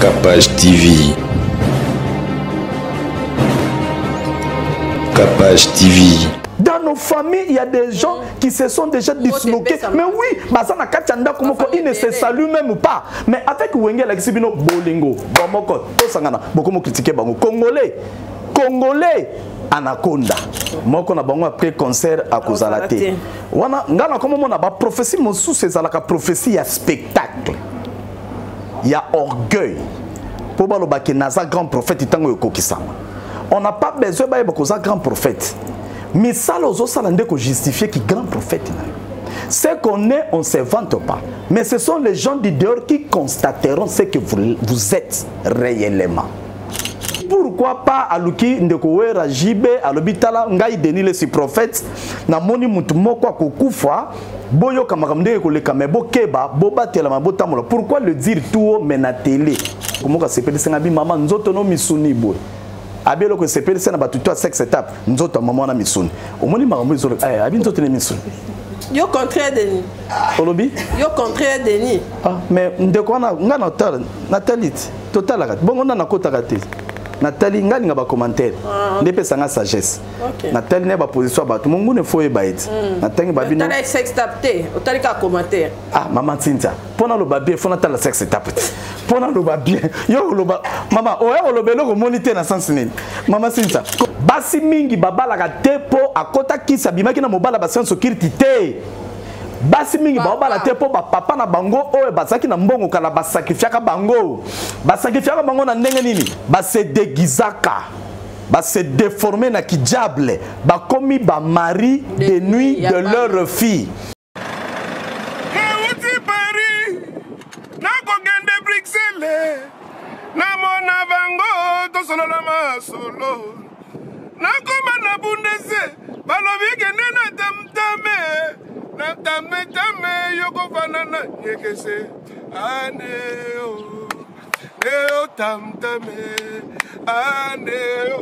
Capage TV. Capage TV. Dans nos familles, il y a des gens qui se sont déjà disloqués. Mais oui, ils ne se saluent même pas. Mais avec Wenge Laxibino Bolingo, Bomoko, Tosangana, beaucoup critiqué Bango. Congolais, Anaconda. Moi, on a bango après concert à Kozalate. Wana, ngana comme on a ba prophétie, mon sous c'est la prophétie, il y a spectacle. Il y a orgueil. Pour baloba naza grand prophète, itango yokokisama. On n'a pas besoin de grand prophète. Mais ça, les autres, ça n'a justifier qui grand prophète. Ce qu'on est, on ne se vante pas. Mais ce sont les gens du dehors qui constateront ce que vous êtes réellement. Pourquoi pas aluki ndekowe rajibe alobitala ngai denile si prophète na moni mutu moko akokufa boyo kamakamde ko le kamebo keba bobatela mabota mola. Pourquoi le dire tout mais na télé comment ka sepeli senga bi mama nzoto no misuni boy abelo ko sepeli sena batuto 6 étapes nzoto mama na misuni omoni makambo zo abi nzoto ne misuni yo contraire Denis olobi yo contraire Denis mais ndeko na ngana total natalite total akat bongo na kota kate Nathalie ngani nga ba commentaire ndepé sanga sagesse Nathalie ne ba position ba tout mungu ne faut ebaït Nathalie ba bino Nathalie sex tapé otali ka commentaire maman Cynthia pona lo ba bien faut Nathalie sex tapé pona lo ba bien yo lo ba maman oya lo belo ko moniter na sens nini maman Cynthia basi mingi babala ka tepo akota kisa bimaki na mobala ba sens okirti te basi mingi baobala te po papa na bango oyo bazaki na mbongo kala basacrifiaka bango na ndenge nini base déguisaka base déformer na kijable bakomi ba mari de nuit de leur fille Paris na kogende Bruxelles na mona bango to solo la masolo na koma na bundese balobi kende na tamtame Natame yoko fanana yekese aneo neo tamtame aneo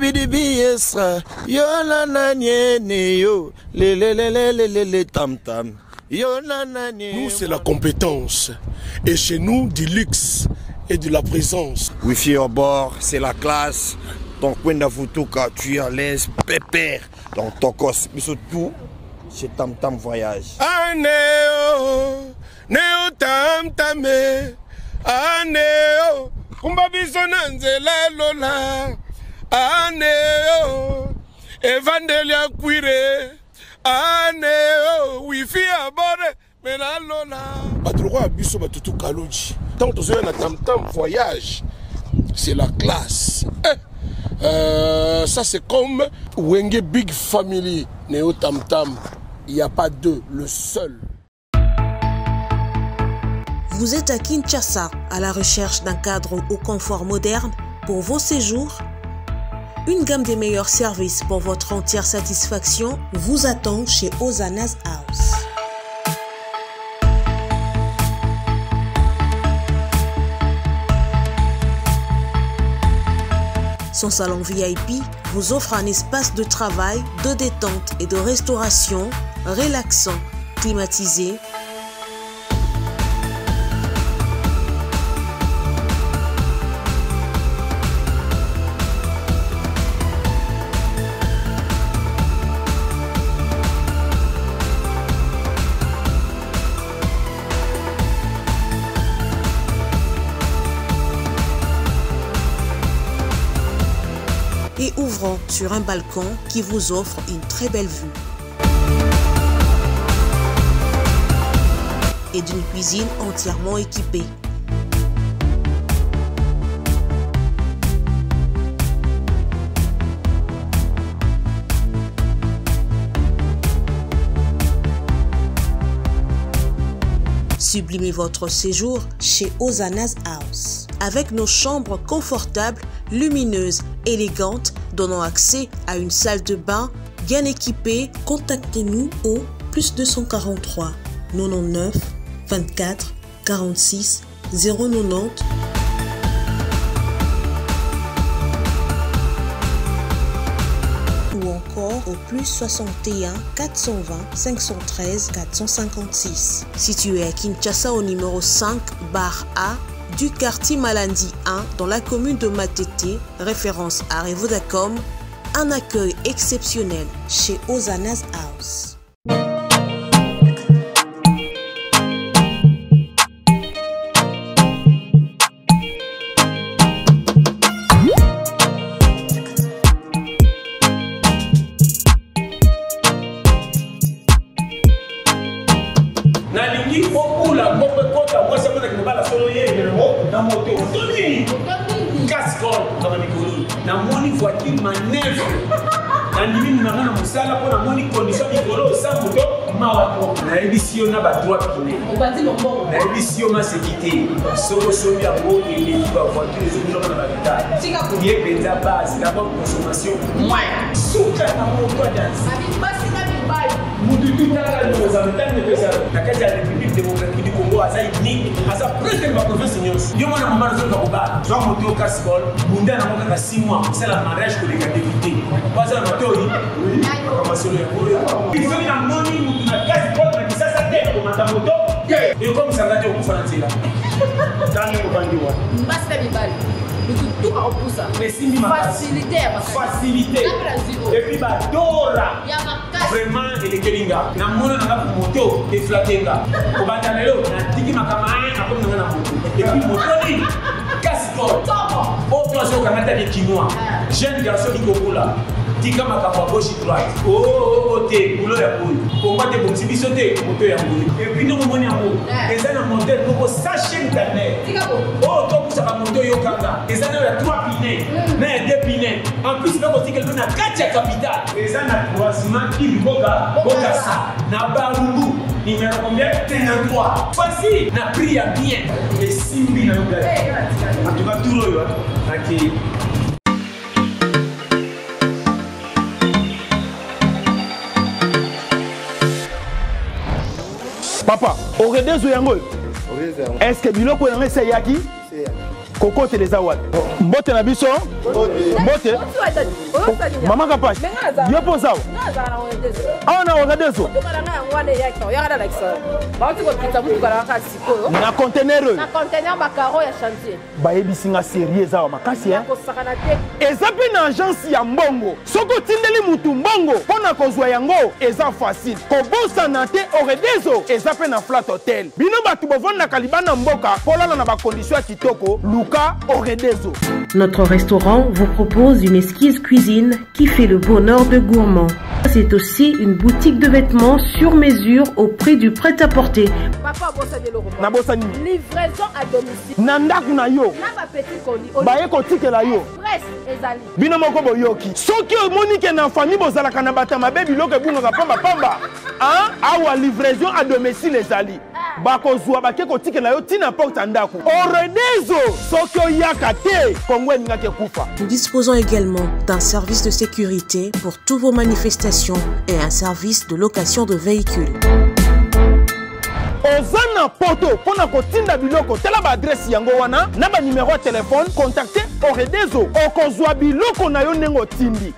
bidi yesra yo la na nyene yo le tam tam yo la na nyene. Nous c'est la compétence et chez nous du luxe et de la présence. Wifi au bord, c'est la classe. Ton coin d'Avutuka, tu es à l'aise, pépère dans ton cos, mais surtout c'est Tam Tam Voyage. Aneo, neo tam tame, aneo, kumba bisona nzela lola, aneo, evandelia cuire, aneo, wifi abore, mena lola. Badroga biso batutu kaloji. Tant que tu es na Tam Tam Voyage, c'est la classe. Ça c'est comme Wenge Big Family, Neo Tam Tam. Il n'y a pas deux, le seul. Vous êtes à Kinshasa, à la recherche d'un cadre au confort moderne pour vos séjours. Une gamme des meilleurs services pour votre entière satisfaction vous attend chez Hosanna's House. Son salon VIP vous offre un espace de travail, de détente et de restauration relaxant, climatisé. Et ouvrant sur un balcon qui vous offre une très belle vue. Et d'une cuisine entièrement équipée. Sublimez votre séjour chez Hosanna's House. Avec nos chambres confortables, lumineuses, élégantes, donnant accès à une salle de bain bien équipée, contactez-nous au +243 99 24 46 090 ou encore au +61 420 513 456. Situé à Kinshasa au numéro 5 bar A du quartier Malandi 1 dans la commune de Matete, référence à Revodacom, un accueil exceptionnel chez Ozanas House. Namoni voiture manœuvre. Nandimi nangana musala pour namoni condition mikolo sans moto mawato. Na édition na ba droit kiné. On va dire bon. Na édition ma sécurité. Solo solo ya bo et les voiture les autres na l'État. Qui est benza base d'abord consommation. Moins. Souka na moto dance. Abi basi na bibai. Mutu tutala nous amitani de ça. La carte de la République démocratique du Congo a ça unique. A ça presque ma province nyos. Yo mona mama zo ko ba. Zo moto cascol. Bunda na moto ka 6 mois. C'est la mariage que les gars d'éviter. Pas ça moto oui. Comment sur le courrier. Ils sont na moni mutu na cascol na kisasa te ko mata moto. Et comme ça ngati ko fana tila. Dani ko bandiwa. Mbasta bibali. Tout à repousser. Facilité. Facilité. Et puis bah Dora. Vraiment il est kelinga. Na mona na moto et flatenga. Ko bandalelo na tiki makama na comme na moto. Et puis moto ni cascol. Oh toi je kamata de chinois. Jeune garçon qui kokola. Tika makapa gauche droite. Oh te boulot ya boy. Combat de bon biso te moto ya boy. Et puis nous moni amour. Et ça na modèle pour sachet internet. Oh toi pour ça moto yo kanga. Et ça na 3 pinets. Mais 2 pinets. En plus là aussi qu'elle donne à 4 capitale. Et ça na croisement qui boga boga ça. Na barungu. Numéro combien? 33. Voici na prix à bien. Et simbi na yo gars. En tout cas tout le yo. OK. Papa, Oredezo yango. Est-ce que biloko yango c'est yaki? Koko te les awad. Mbote na biso? Mbote. Mama kapash. Yo poza. Ah na Oredezo. Na conteneur. Na conteneur bakaro ya chantier. Ba ebisinga sérieux za makasi hein. Ezapi na agence ya mbongo. Soko tindeli mutu mbongo pona kozwa yango eza facile. Kobosa na te Oredezo ezapi na flat hotel. Bino batu bovanda kalibana mboka polala na ba condition ya kitoko. Notre restaurant vous propose une exquise cuisine qui fait le bonheur de gourmands. C'est aussi une boutique de vêtements sur mesure au prix du prêt-à-porter. Papa, livraison à domicile. Nandaku na yo. Na petit colis. Baye ko tikela yo. Presse ezali. Bino moko boyoki. Soki monique na famille bozala kana bata mabebi loke bunga pamba pamba. Hein? Awa livraison à domicile ezali. Bakozwa bake ko tikela yo tina porte ndaku. Oredezo soki oyaka te Kongo ngake kufa. Nous disposons également d'un service de sécurité pour toutes vos manifestations et un service de location de véhicules. Ozana poto pona kotinda biloko tela ba adresse yango wana na ba numéro de téléphone contactez Oredezo okozwa biloko na yo nengo tindi.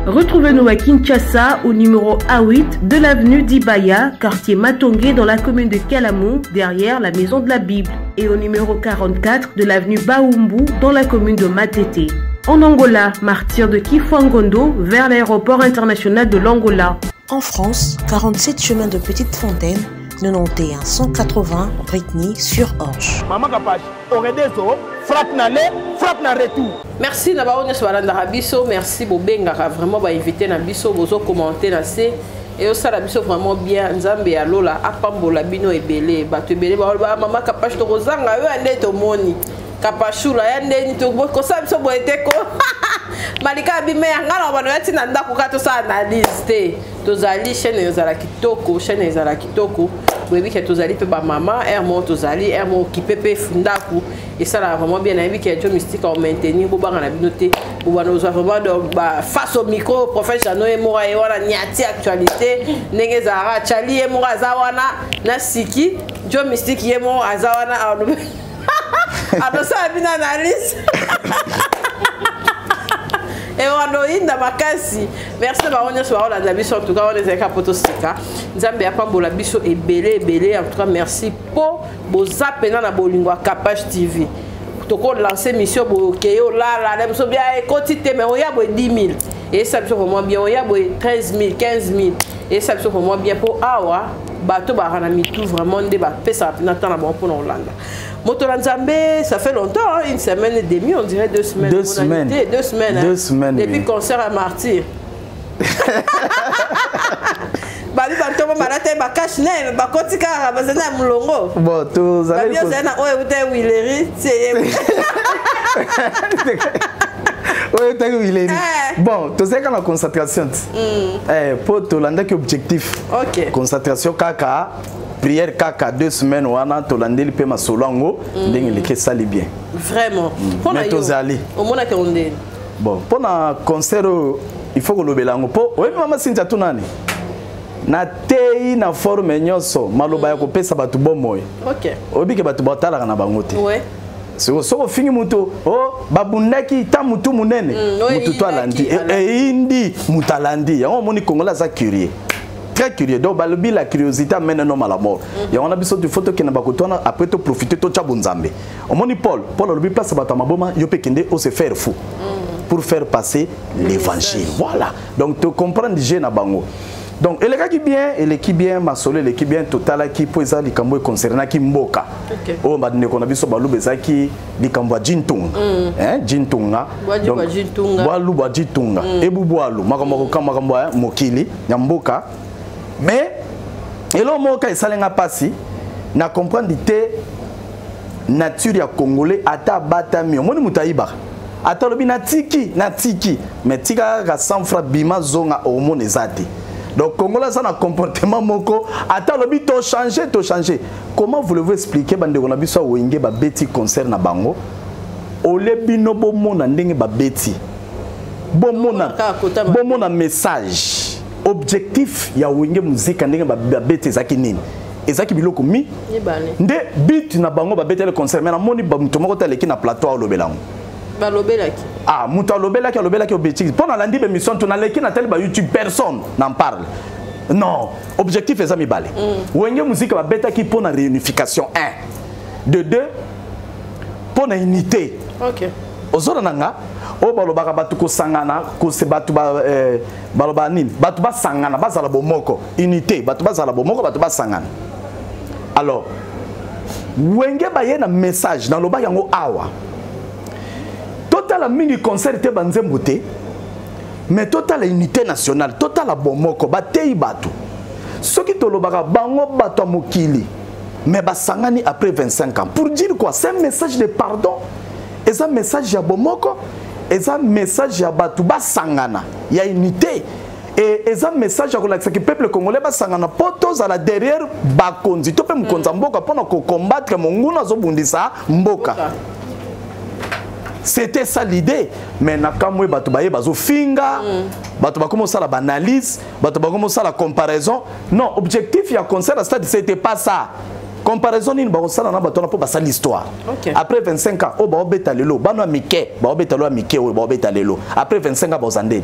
Retrouvez-nous à Kinshasa au numéro A8 de l'avenue d'Ibaya, quartier Matongé dans la commune de Kalamou, derrière la maison de la Bible, et au numéro 44 de l'avenue Baoumbu dans la commune de Matete. En Angola, martyr de Kifuangondo vers l'aéroport international de l'Angola. En France, 47 chemin de Petite Fontaine, 91 180 Brittany-sur-Orge. Maman Kapache, Oredezo, frappe na retour. Merci na baonya sobalanda rabiso, merci bobenga vraiment ba inviter na biso bozo commenter na se et au sala biso vraiment bien nzambe ya lola apambola bino ebele bato ebele ba Maman Kapache to kozanga yo ande to moni kapashula ya ndeni to ko sa biso boete ko malika bime ngala bano yati na ndako ka to sa analyse te tozali chaîne yozala kitoko chaîne yozala kitoko boyebi ke tozali pe ba mama ermo tozali ermo kipepe fundaku et ça là vraiment bien aimé que Joe Mystique a maintenu bo banga na binoté bo bana ozo vraiment ba face au micro professionnel et mora et wana nyati actualité ndenge zara chali e mora zawana na siki Joe Mystique yemo azawana alors ça a bien analyse Et on a eu makasi. Merci baron nyonso ba la biso en tout cas on les a poto sika. Nzambe ya pambola biso ebele en tout cas merci pour boza pena na bolingo Capage TV. Toko lancer mission bokeyo la même so bien écotité mais on y a 10 000 et ça biso vraiment bien on y a 13 000 15 000 et ça biso vraiment bien pour awa bato ba rana mitou vraiment de ba pesa na temps na bon pour Hollande. Motola Nzambe, ça fait longtemps, hein, une semaine et demie, on dirait 2 semaines. 2 semaines. 2 semaines. Hein, 2 semaines. Depuis le concert à Martyr. Babi Bantomo Marate, Bakash Ne, Bakotika, Bazana Moulongo. Bon, tous allez. Babi Ozana, Oe Ute Willery, c'est. Oui, tu as eu bon, tu sais quand la concentration. Pour te l'année qui objectif. Ok. Concentration kaka. Prière kaka 2 semaines wana to landeli pe masolongo ndenge leke sali bien. Vraiment. Mais tous allés. Au mona ke onde. Bon, pour na concert il faut que lobelango po. Oui mama Cynthia tunani. Na tei na forme nyonso maloba ya ko pesa batu bomoy. OK. Obike batu botala na bango te. Ouais. Soko fingi muto oh babundaki ta mutu munene mutu to alandi e indi mutalandi yango moni kongola za curieux. Très curieux. Donc, la curiosité amène un homme à la mort. Il y a un épisode de photo qui n'a pas coûté après de profiter de Tchabunzambe. Au moni Paul a le place à Batamaboma, il peut se faire fou pour faire passer l'évangile. Voilà. Donc, tu comprends déjà na bango. Donc, et les gars qui bien, ma solo, les qui bien total qui peut ça les cambo concernant qui mboka. Oh, bah ne qu'on a vu sur balou bezaki les cambo jintung. Hein, jintunga. Donc, balou ba jintunga. Et bubualu, makambo mokili, nyamboka. Mais, et là, moi, quand il passé, na comprendre que nature ya congolais ata batami. Moi, ni mutaïba. Ata lobi na tiki. Mais tika ka 100 francs bima zonga au monde ezati. Donc, congolais ça na comportement moko. Ata lobi to changer. Comment voulez-vous expliquer bande on a vu ça wenge ba beti concert na bango? Ole bino bo mona ndenge ba beti. Bon mona message. Objectif ya wenge musique ndenge ba bete zaki nini ezaki biloko mi nde beat na bango ba bete le concert mais na moni ba muto moko teleki na plateau olobelango ba lobelaki muto lobelaki objectif pour na landi be mission to na leki na tel ba YouTube personne n'en parle non objectif ezami balé wenge musique ba bete ki pour na réunification 1 de 2 pour na unité. OK ozora nanga o balobaka batu ko sangana ko se batu baloba nini batu ba sangana bazala bomoko unité batu bazala bomoko batu ba sangana. Alors wenge ba yena message dans loba yango awa total mingi concert te banzembo te mais total unité nationale total bomoko batei batu soki to lobaka bango batu mokili mais ba sangani après 25 ans pour dire quoi? C'est un message de pardon. Et ça message ya bomoko, et ça message ya batuba sangana, il y a unité. Et ça message ya que le peuple congolais ba sangana potos à la derrière bakonzi. Tu peux me konza mboka pour combattre monguna zo bundisa mboka. C'était ça l'idée. Mais nakamwe batuba ye bazo finga, batuba comment ça la banalise, batuba comment ça la comparaison. Non, objectif ya concert à stade c'était pas ça. Comparaison ni ba osala na batona po basa l'histoire. Après 25 ans, ba obeta lelo, bano amike, ba obeta lo amike o ba obeta lelo. Après 25 ans ba ozande.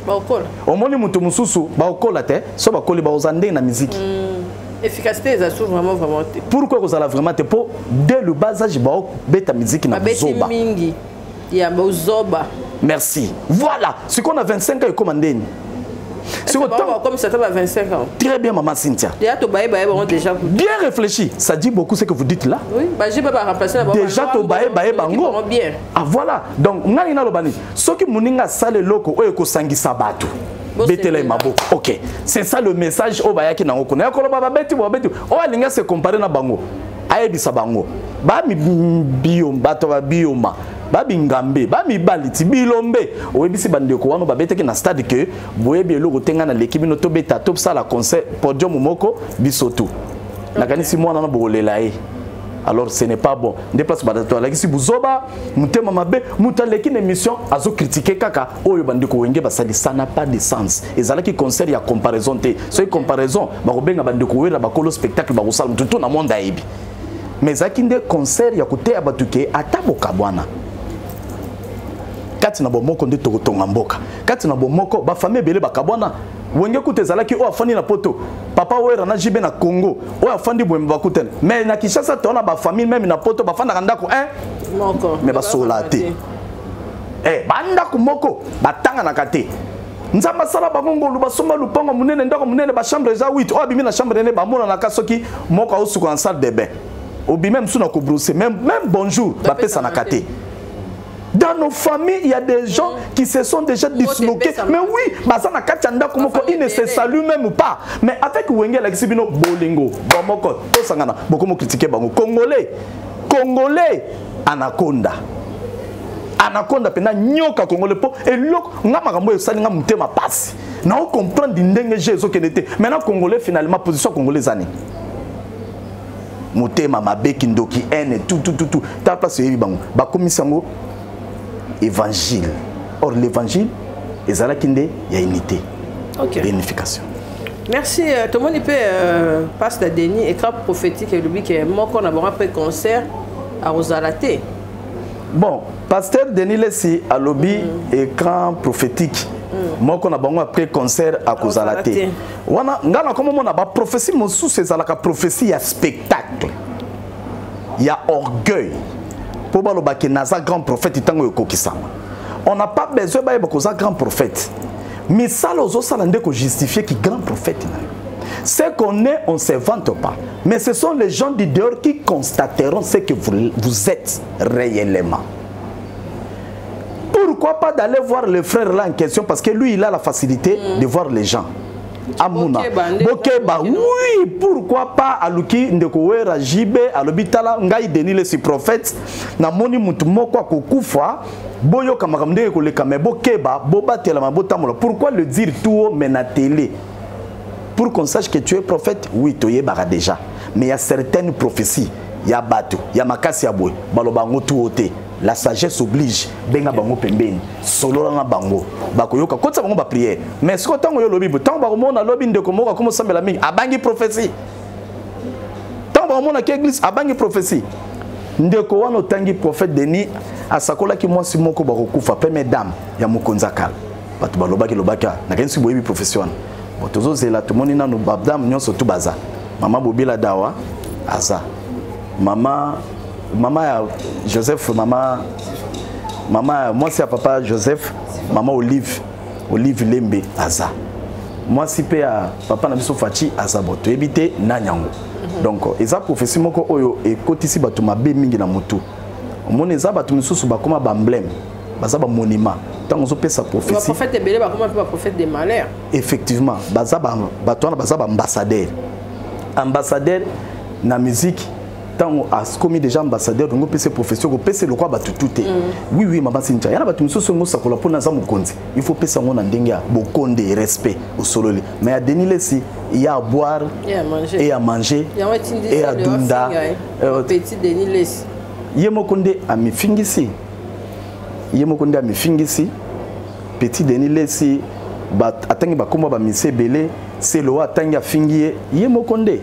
Ba okola. Omoni mutu mususu ba okola te, so ba koli ba ozande na musique. Efficacité ça trouve vraiment. Pourquoi vous allez vraiment te po dès le bas âge ba obeta musique na zoba. Mingi. Ya ba zoba. Merci. Voilà, ce qu'on a 25 ans et commandé. Comme ça va 25 ans. Très bien, maman Cynthia. Déjà bien réfléchi. Ça dit beaucoup ce que vous dites là. Oui, j'ai pas remplacé la déjà to bae bango. Ah voilà. Donc ngani na lobani. Soki muninga sale loko oyo ko sangisa batu. Betele mabo. OK. C'est ça le message o bayaki na ngoko. Na ko loba beti bo beti. O alinga se comparer na bango. Ayebisa bango. Ba mi biom bato ba bioma. Babi ngambe, babi baliti bilombe. Oyebisi bandeko wano babeteki na stade que boyebi eloko tenga na l'équipe no to beta top ça la concert podium moko bisoto. Na kanisi mwana na bolela e. Alors ce n'est pas bon. Déplace badato la kisi buzoba, mutema mabe, mutaleki na émission azo critiquer kaka oyo bandeko wenge basali ça n'a pas de sens. Ezala ki concert ya comparaison te. So comparaison ba robenga bandeko wera ba kolo spectacle ba kosala mututu na monde aibi. Mais akinde concert ya kotea batuke ataboka bwana. kati na bomoko nde tokotonga mboka kati na bomoko ba famille belé bakabwana wenge kutezalaki o afandi na poto papa wera na jibe na Congo o afandi boye bakutene mais na Kinshasa tona ba famille même na poto bafanda ndako moko mais basolate bandako moko batanga na kate nzamba sala babongolu basomba lupango munene ndako munene ba chambre za 8 o abimi na chambre ne ba mona na kasoki moko osuka en salle de bain obi même sous na ko brosser même bonjour ba pesa na kate. Dans nos familles, il y a des gens qui se sont déjà disloqués. Mais oui, Bazana Kachanda Komoko, ils ne se saluent même pas. Mais avec Wenge Laxibino Bolingo, Bomoko, Tosangana, beaucoup critiqué Bango. Congolais, Anaconda. Anaconda, pena nyoka Congolais po. Et l'autre, Namagambo et Salinga Moutema passe. N'a on comprend d'indenge Jésus qui était. Maintenant, Congolais, finalement, position Congolais années. Moutema, Mabe, Kindoki, N, tout. T'as pas ce Bango. Bakomisango. Évangile. Or l'évangile, il y a unité. Ok. Et unification. Merci. Tout le monde peut passer à Denis, écran prophétique et lui qui est mort qu'on a après concert à Rosalate. Bon, pasteur Denis Lessi à lobby écran prophétique. Moi qu'on a après concert à Rosalate. Wana ngana comme on a ba prophétie mon sous c'est la prophétie il y a spectacle. Il y a orgueil. On n'a pas besoin de grand prophète. Mais ça, on justifier qui grand prophète. Ce qu'on est, on ne se vante pas. Mais ce sont les gens du dehors qui constateront ce que vous êtes réellement. Pourquoi pas d'aller voir le frère là en question? Parce que lui, il a la facilité de voir les gens. Amuna Bokeba, oui, pourquoi pas Aluki Ndekowera Jibe Alobitala Ngai Denile si prophète na moni mutu moko kokufa boyo kamakamde ko le kame Bokeba boba tela mabota mola. Pourquoi le dire tout mais na télé? Pour qu'on sache que tu es prophète, oui, toye bara déjà. Mais il y a certaines prophéties, il y a Batu, il y a Makasi Aboy, Balobango tout ôté. La sagesse oblige benga bango pembeni solo na bango bakoyoka kotsa bango ba prière mais ce que tango yo lobi tango ba mona lobi ndeko moko comme sambela mingi abangi prophétie tango ba mona ke église abangi prophétie ndeko wana tangi prophète Denis asakola ki mwasi moko ba kokufa pe mesdames ya mokonza kala batu balobaki lobaka na kensi boyebi profession botozo zela tumoni nanu babdam nyonso tu baza mama bobila dawa aza mama ya Joseph, maman, moi c'est à papa Joseph, maman Olive Lembe, Aza. Moi c'est à papa Nabiso Fachi, Aza Boto, éviter Nanyango. Donc, eza prophétie moko oyo et côté ici batu mabe mingi na mutu. Mon eza batu misusu ba comme emblème, baza ba monument. Tant on peut sa prophétie. Le prophète Ebele ba comme un prophète des malheurs. Effectivement, baza ba ambassadeur. Ambassadeur na musique. Tant comme déjà ambassadeur donc PC profession ko PC le quoi ba tout oui maman Cynthia yana batu miso songo sakola pona za mukonzi il faut pesa ngona ndenga bokonde respect au sololi mais à Denis Lessi il y a à boire et à manger et à dunda petit Denis Lessi yemokonde amifingisi petit Denis Lessi ba atangi ba komba ba mise belé c'est le atangi afingie yemokonde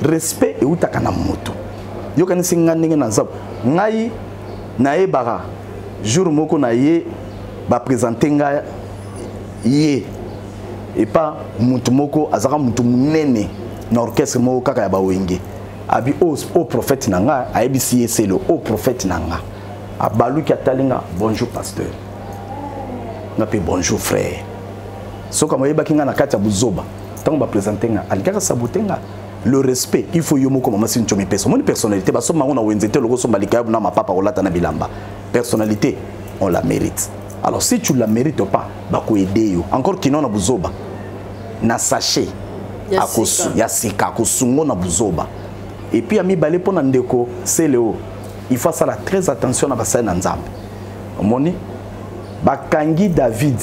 respect et utaka na moto yo kanisi ngandenge na nzabo ngai na ebara jour moko na ye ba présenter nga ye et pas mutu moko azaka mutu munene na orchestre moko kaka ya ba wenge abi au prophète nanga aibisi c'est le au prophète nanga abalu ki atalinga bonjour pasteur na pe bonjour frère soka moyeba kinga na kati ya buzoba tango ba présenter nga alikaka sabotenga. Le respect, il faut yomo comme masin chomi personne. Mon personnalité, parce que on a wenzete logo so malika na ma papa rolata na bilamba. Personnalité, on la mérite. Alors si tu la mérites pas, ba ko aider yo. Encore kino na buzoba. Na sachet. Akosu, ya sika kosungo na buzoba. Et puis ami balé pona ndeko, c'est Léo. Il faut faire très attention na basai na nzambe. Omoni ba kangi David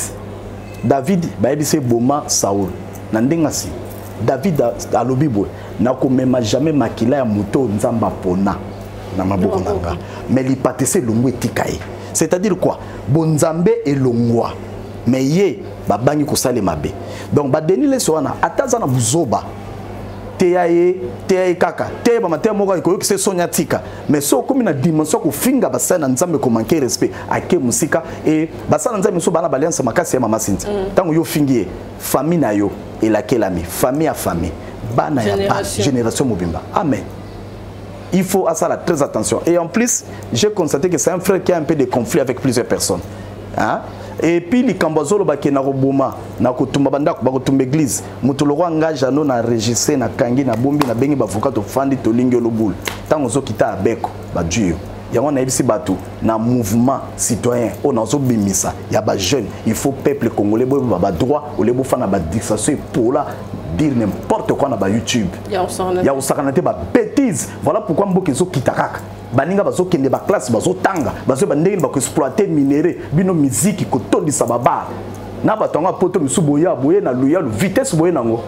ba ebise boma Saul. Na ndengasi David a lobibo na komema jamais makila ya moto nzamba pona na maboko nanga mais li patese longo etikaye c'est-à-dire quoi bonzambe elongwa mais ye babangi ko sale mabe donc ba Denis Lessi wana ataza na buzoba teya kaka te ba matin moko ko se sonya tika mais so comme na dimension ko finga ba sana nzambe ko manquer respect ake musika et ba sana nzambe so bana baliansa makasi ya mama Sinti tango yo fingie famille na yo et la kelami famille à famille bana ya ba génération mobimba amen. Il faut à ça très attention et en plus j'ai constaté que c'est un frère qui a un peu de conflit avec plusieurs personnes hein? Et puis les Kambazolo bakena roboma na kotumba bandako ba kotumba église mutuloko engage no na registre na kangi na bombi na bengi bavocat to fandi to lingi lobul tango zo kita abeko ba dio yango na ebisi batu na mouvement citoyen on zo bimisa ya ba jeune il faut peuple congolais bo ba droit ou les bo fana ba dictation pour la dire n'importe quoi na ba YouTube ya osakanate ba bêtise voilà pourquoi mboke zo kitakaka baninga bazo kende ba classe bazo tanga bazo bandenge ba ko exploiter minéraux bino musique ko tondisa baba na batonga poto misuboya boye na luya lu vitesse boye nango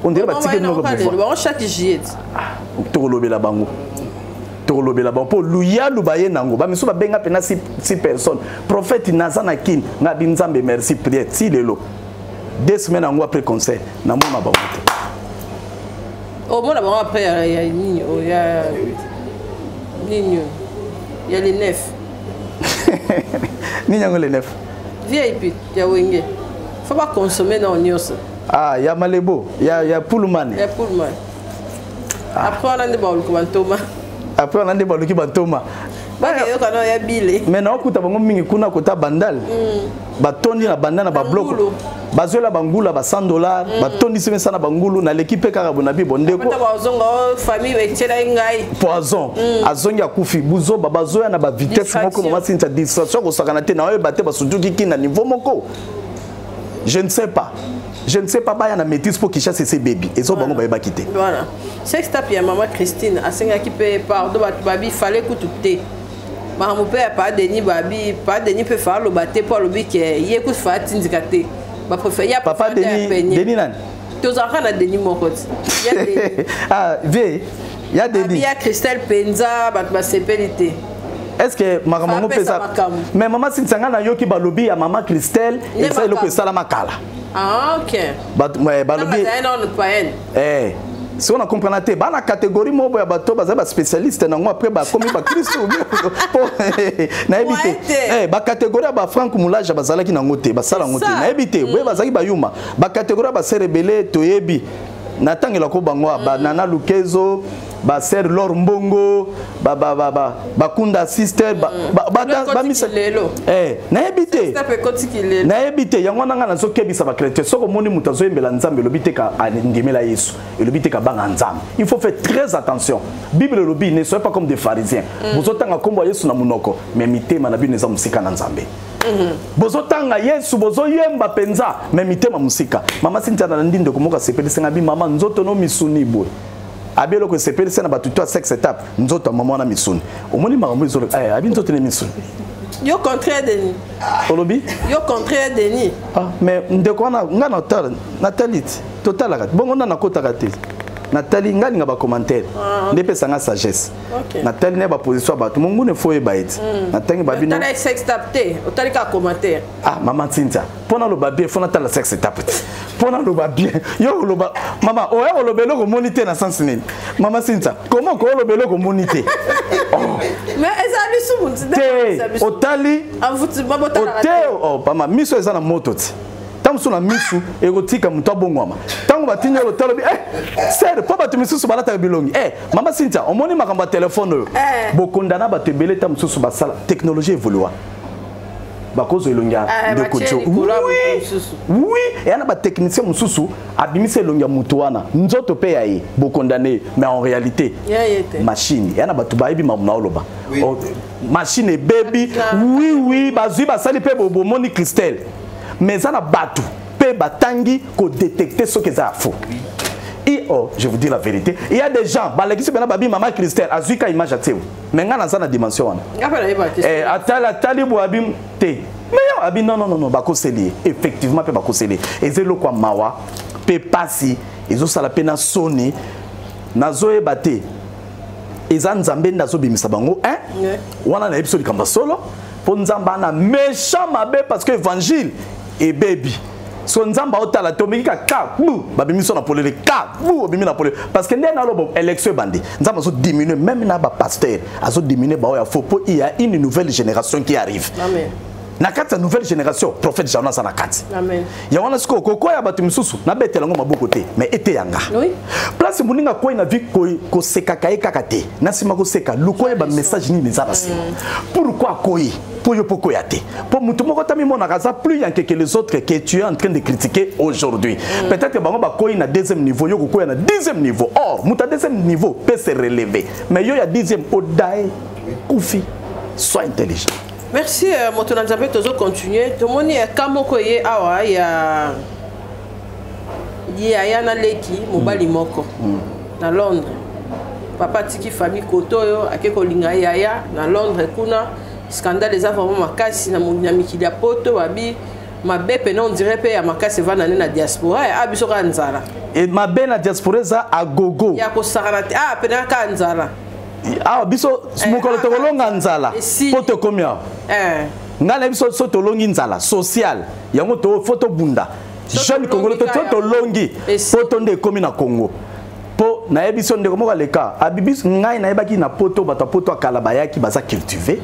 on dirait ba tike no ba chaque jiet to lobela bango pour luya lu baye nango ba misu ba benga pena 6 personnes prophète nazana kin nga binzambe merci prière ti lelo 2 semaines en après concert na mona ba moto au moins là après il y a Nino il y a Nino il y a les 9 Nino les 9 VIP il y a Wenge faut pas consommer dans news ah il y a Malebo il y a Pullman après on a des balles comme Thomas après on a des balles qui Thomas mais non kuta bango mingi kuna kota bandal batondi na bandana ba bloc bazola bangula ba $100 batondi sime sana bangulu na l'équipe kaka bonabi bondeko famille etela ngai poison azongi akufi buzo bazoya na ba vitesse moko mama Sinti distraction ko sakana te na oyo bate basuduki kina niveau moko je ne sais pas ba na métis pour Kinshasa ces bébés et zo bango ba yeba kité voilà sex tap ya maman Christine asenga ki pe pardon babi fallait kututé mon père pas Denis babi pas Denis peut faire le baté pour le bic il écoute faire tindikate ba préfère ya papa Denis nan tous enfants na Denis mon pote ah ve ya Denis il y a Christelle Penza ba sepelité est-ce que maman pesa mais maman Sintsanga na yoki balobi ya maman Christelle et ça eloko sala makala ah OK balobi si on a compris la catégorie mo ya bato baza ba spécialiste na ngo après ba komi ba Christo na ebité ba catégorie ba Franck Moulage bazalaki na ngote ba sala ngote na ebité we bazaki ba yuma ba catégorie ba serebele toyebi na tangela ko bango ba Nana Lukezo ba ser Lor Mbongo ba Kunda sister ba misa na ebité yango nanga na zo kebisa ba chrétien soko moni muta zo embela nzambe lo biteka ndimela Yesu et lo biteka banga nzambe il faut faire très attention Bible lobi ne soyez pas comme des pharisiens vous otanga kombo Yesu na munoko mais mitema na bino za musika na nzambe bozotanga Yesu bozoyemba penza mais mitema musika mama Sinti na ndinde komoka sepelisenga bi mama nzoto no misuni boy abelo ko sepelisa na batuto 6 étapes nzoto mama na misuni omoni makambo izolo abi nzoto ne misuni yo contraire Denis olobi yo contraire Denis mais ndeko na nga na Nathalie total bongo na kota kate Nathalie nga linga ba commentaire ndepesa nga sagesse Nathalie ne ba position ba tout mungu ne foye ba eti Nathalie ba bino Nathalie sex tapé otali ka commentaire maman Sinti pona lo ba bien fona tala sex tapé pona lo ba bien yo lo ba mama o ya lo belo ko moniter na sens nini mama Sinti comment ko lo belo ko moniter mais ezali sumu otali avuti babota mama miso eza na moto ti tamsu na misu erotika muto abongwama tango batinye lo talobi ser po batu misusu balata bilongi mama Sinti omoni makambo téléphone oyo bokondana bato ebele tamsusu basala technologie évolua bakozo elongia de kocho oui et ana ba technicien mususu abimise elongia mutu wana nzoto pe yaye bokondane mais en réalité machine et ana bato baibi mamuna oloba machine baby oui bazui basali pe bomoni Christelle mais ça na batu pe batangi ko détecter ce que ça faux et je vous dis la vérité il y a des gens balekisi bena babi maman Christelle azuika image ateu mais ngana za na dimension wana atali bo abim te mais abi non bakoseli effectivement pe bakoseli ezelo kwa mawa pe pasi ezo sala pe na soni nazo ebate eza nzambe ndazo bimisa bango wana na episode kamba solo po nzamba na méchant mabe parce que évangile et baby so nzamba otala to meki ka bu babimi so na polele ka bu obimi na polele parce que ndena lobo élection bandi nzamba so diminuer même na ba pasteur azo diminuer ba ya faut il y a une nouvelle génération qui arrive. Amen. Na kati nouvelle génération prophète Jonas na kati. Amen. Ya wana siko koko ya batu misusu na betela ngo maboko te mais ete yanga. Oui. Place muninga ko na vie ko seka kai kakate. Na sima ko seka luko ba message ni nzaba si. Pourquoi koi? Pour yo poko ya te. Pour mutu moko tami mona kaza plus yanke que les autres que tu es en train de critiquer aujourd'hui. Peut-être que bango ba koi na deuxième niveau yo ko na deuxième niveau. Or, muta deuxième niveau peut se relever. Mais yo ya dixième odae koufi. Sois intelligent. Merci, Moto Nzambe, toujours continuer. Tout le monde est kamokoye awa ya na leki mobali moko na Londres. Papa tiki famille kotoyo akeko linga yaya na Londres kuna scandale eza vraiment makasi na mikili ya poto babi mabe pena on dirait pe ya makasi va na diaspora ya abiso ka nzala. Et mabe na diaspora za agogo. Ya ko sarati pena ka nzala. Ah biso mukolo to kolonga nzala poto komia ngala biso so to longi nzala social yango to photo bunda jeune congolais to longi poto nde komi na Congo po na ebiso nde komo leka abibis ngai na ebaki na poto bato poto akala bayaki baza cultiver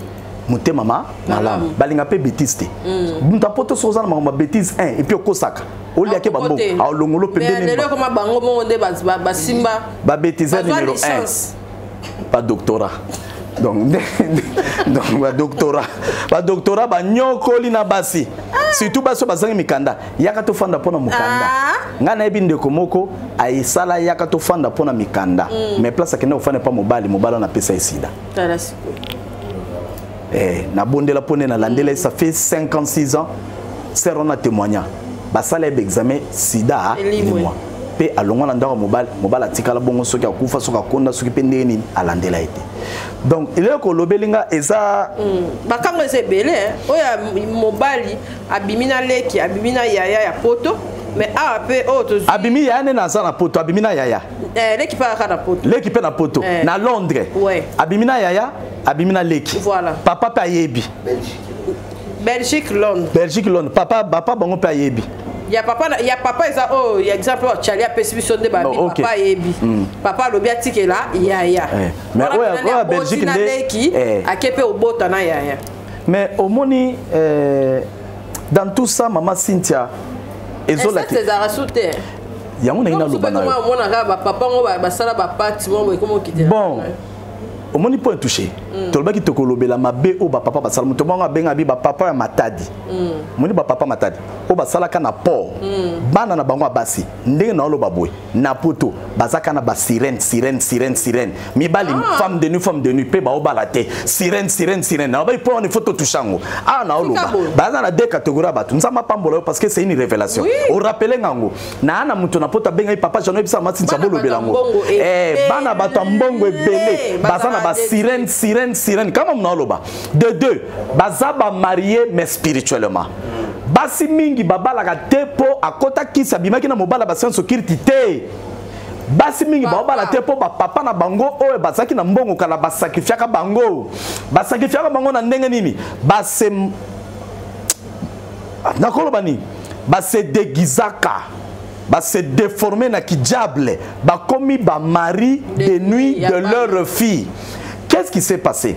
muté mama malam balinga pe bêtise bunta poto soza na ma bêtise 1 et puis okosaka olia ke bambo a longolo pembeni mais comme bango mo nde ba simba ba bêtise numéro 1 pas doctorat donc ba doctorat ba nyokoli na basi surtout baso bazangi mikanda yaka to fanda pona mukanda ngana ebinde komoko aisala yaka to fanda pona mikanda mais place akenda ofane pa mobali na pesa isida na bondela pone na landela ça fait 56 ans serona témoignant basala examen sida moi pe alonga na ndako mobala tikala bongo soki akufa soki akonda soki pe ndeni alandela ete donc il est ko lobelinga eza bakango ezebele oya mobali abimina leki abimina yaya ya poto mais pe auto abimi yaya na za na poto abimina yaya leki pa ka na poto leki pe na poto na Londres abimina yaya abimina leki voilà papa pe ayebi Belgique Londres papa bango pe ayebi ya papa eza ya exemple Charlie Pesbiso de babi papa yebi papa lobia tikela yaya mais oya Belgique nde akepe obota na yaya mais omoni dans tout ça maman Cynthia ezola te ça rasoute yango na ina loba na mona ka papa ngo ba sala ba parti mo comme kitela bon omoni point touché tolobaki tokolobela mabe o ba papa basala muto bango benga bi ba papa ya matadi moni ba papa matadi o basala kana port bana na bango basi ndenge na loba boy na poto bazaka na ba sirène mibali femme de nuit pe ba o balate sirène na ba po on photo touchango na loba baza na deux catégories batu nzama pambola parce que c'est une révélation o rappeler ngango na muto na poto benga papa jano bisa matsi tsabolo belango bana bato mbongo ebele bazana ba sirène kama mnaloba de deux bazaba marié mais spirituellement basi mingi babala ka tepo akota kisa bimaki na mobala ba senso kirtite basi mingi babala tepo ba papa na bango oyo bazaki na mbongo kala ba sacrifiaka bango na ndenge nini base nakoloba ni base déguisaka se déformer na kijable ba komi ba mari de nuit de leur fille. Qu'est-ce qui s'est passé?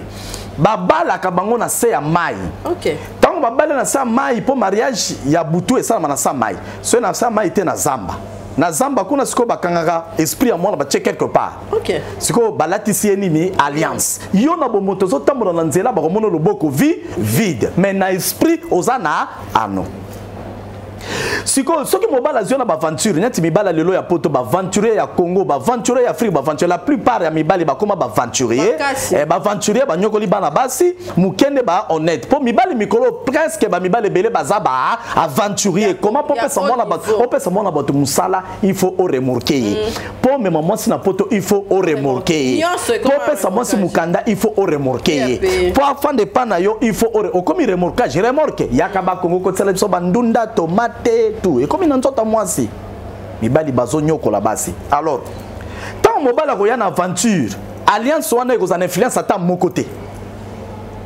Babala kabango na se ya mai. OK. Tant babala na sa mai pour mariage ya butu et ça na sa mai. So na sa mai te na zamba. Na zamba kuna siko bakangaka esprit ya mwana ba check quelque part. OK. Siko balatisi nini alliance. Yo na bomoto zo tambola na nzela ba komono loboko vide. Mais na esprit ozana ano. Siko soki mobala ziona ba aventure nyati mibala lelo ya poto ba aventurier ya Congo ba aventurier ya Afrique ba aventurier la plupart ya mibali ba koma ba aventurier ba aventurier ba nyokoli bana basi mukende ba honnête po mibali mikolo presque ba mibali bele baza ba aventurier comment pour pesa mona ba musala il faut au remorquer po me maman si na poto il faut au remorquer po pesa moi si mukanda il faut au remorquer po afin de pana yo il faut au comme remorquage remorque yakaba Congo ko tsela biso bandunda tomate tout et comme il n'entend moi si mibali bazo nyoko la basi alors tant mobala ko yana aventure alliance wana ko za influence ata mon côté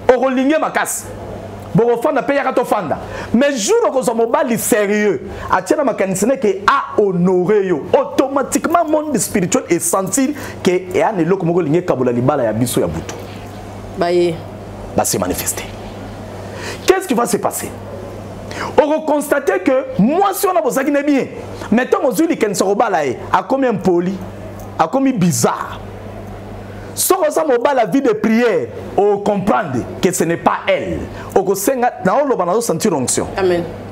o rolinge makasi Borofanda paye à fanda. Mais jour où son mobile sérieux, à tiens ma canisane qui a honoré yo. Automatiquement monde spirituel est sentir que et un élo comme l'ingé kabula libala ya biso ya butu. Va se manifester. Qu'est-ce qui va se passer? On va constater que moi si on a besoin de bien, maintenant on dit qu'il se rebala à combien poli, à combien bizarre. Si on a la vie de prière, on comprend que ce n'est pas elle. On sentir l'onction.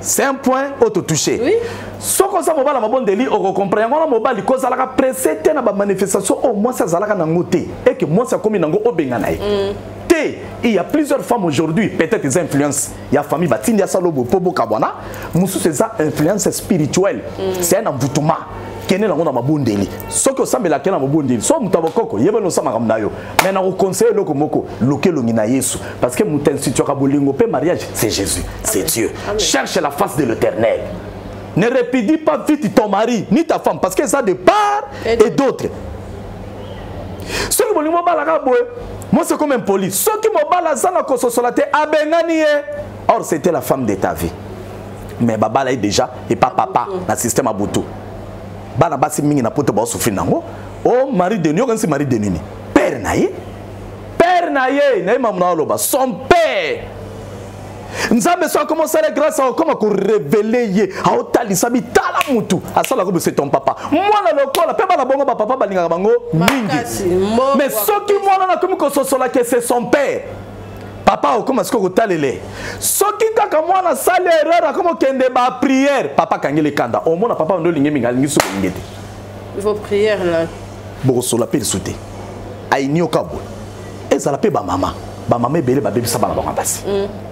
C'est un point auto-touché. Si on a la bonne délit, on comprend que on a précédé la manifestation au moins ça a nangoté et que moi ça comme nango obenganaï. Il y a plusieurs femmes aujourd'hui, peut-être des influences. Il y a famille Batindia Salobo, Pobo Kabwana. Moussou c'est ça, influence spirituelle. C'est un envoûtement. Kene la ngona mabundeli. Soko sambela kena mabundeli. So mutabokoko, yebe no sama kamnayo. Mais na conseiller loko moko, lokelo ngina Yesu parce que muta institution ka bolingo pe mariage, c'est Jésus, c'est Dieu. Cherche la face de l'Éternel. Ne répudie pas vite ton mari ni ta femme parce que ça de part et d'autres. Ce que bolingo balaka boy, moi c'est comme un poli. Ce qui mo bala zana ko sosolate abengani. Or c'était la femme de ta vie. Mais baba là déjà et pas papa dans système abutu. Bana basi mingi na poto ba souffrir nango. Oh mari de nyo kansi mari de nini. Père naye na imamna loba son père. Nzambe so commencé à grâce à comment ko révéler ye a otalisa bitala mutu. Asala ko c'est ton papa. Moi na lokola pe bala bongo ba papa balinga bango mingi. Mais ce qui moi na comme ko sosola que c'est son père. Papa comment est-ce que vous talez ce qui kaka moi na salle erreur comme kende ba prière papa kangeli kanda au moins papa ndo lingi minga lingi so ngete vos prières là boko sola pe souté ay ni okabo ezala pe ba mama belé ba bébé ça bana ba basi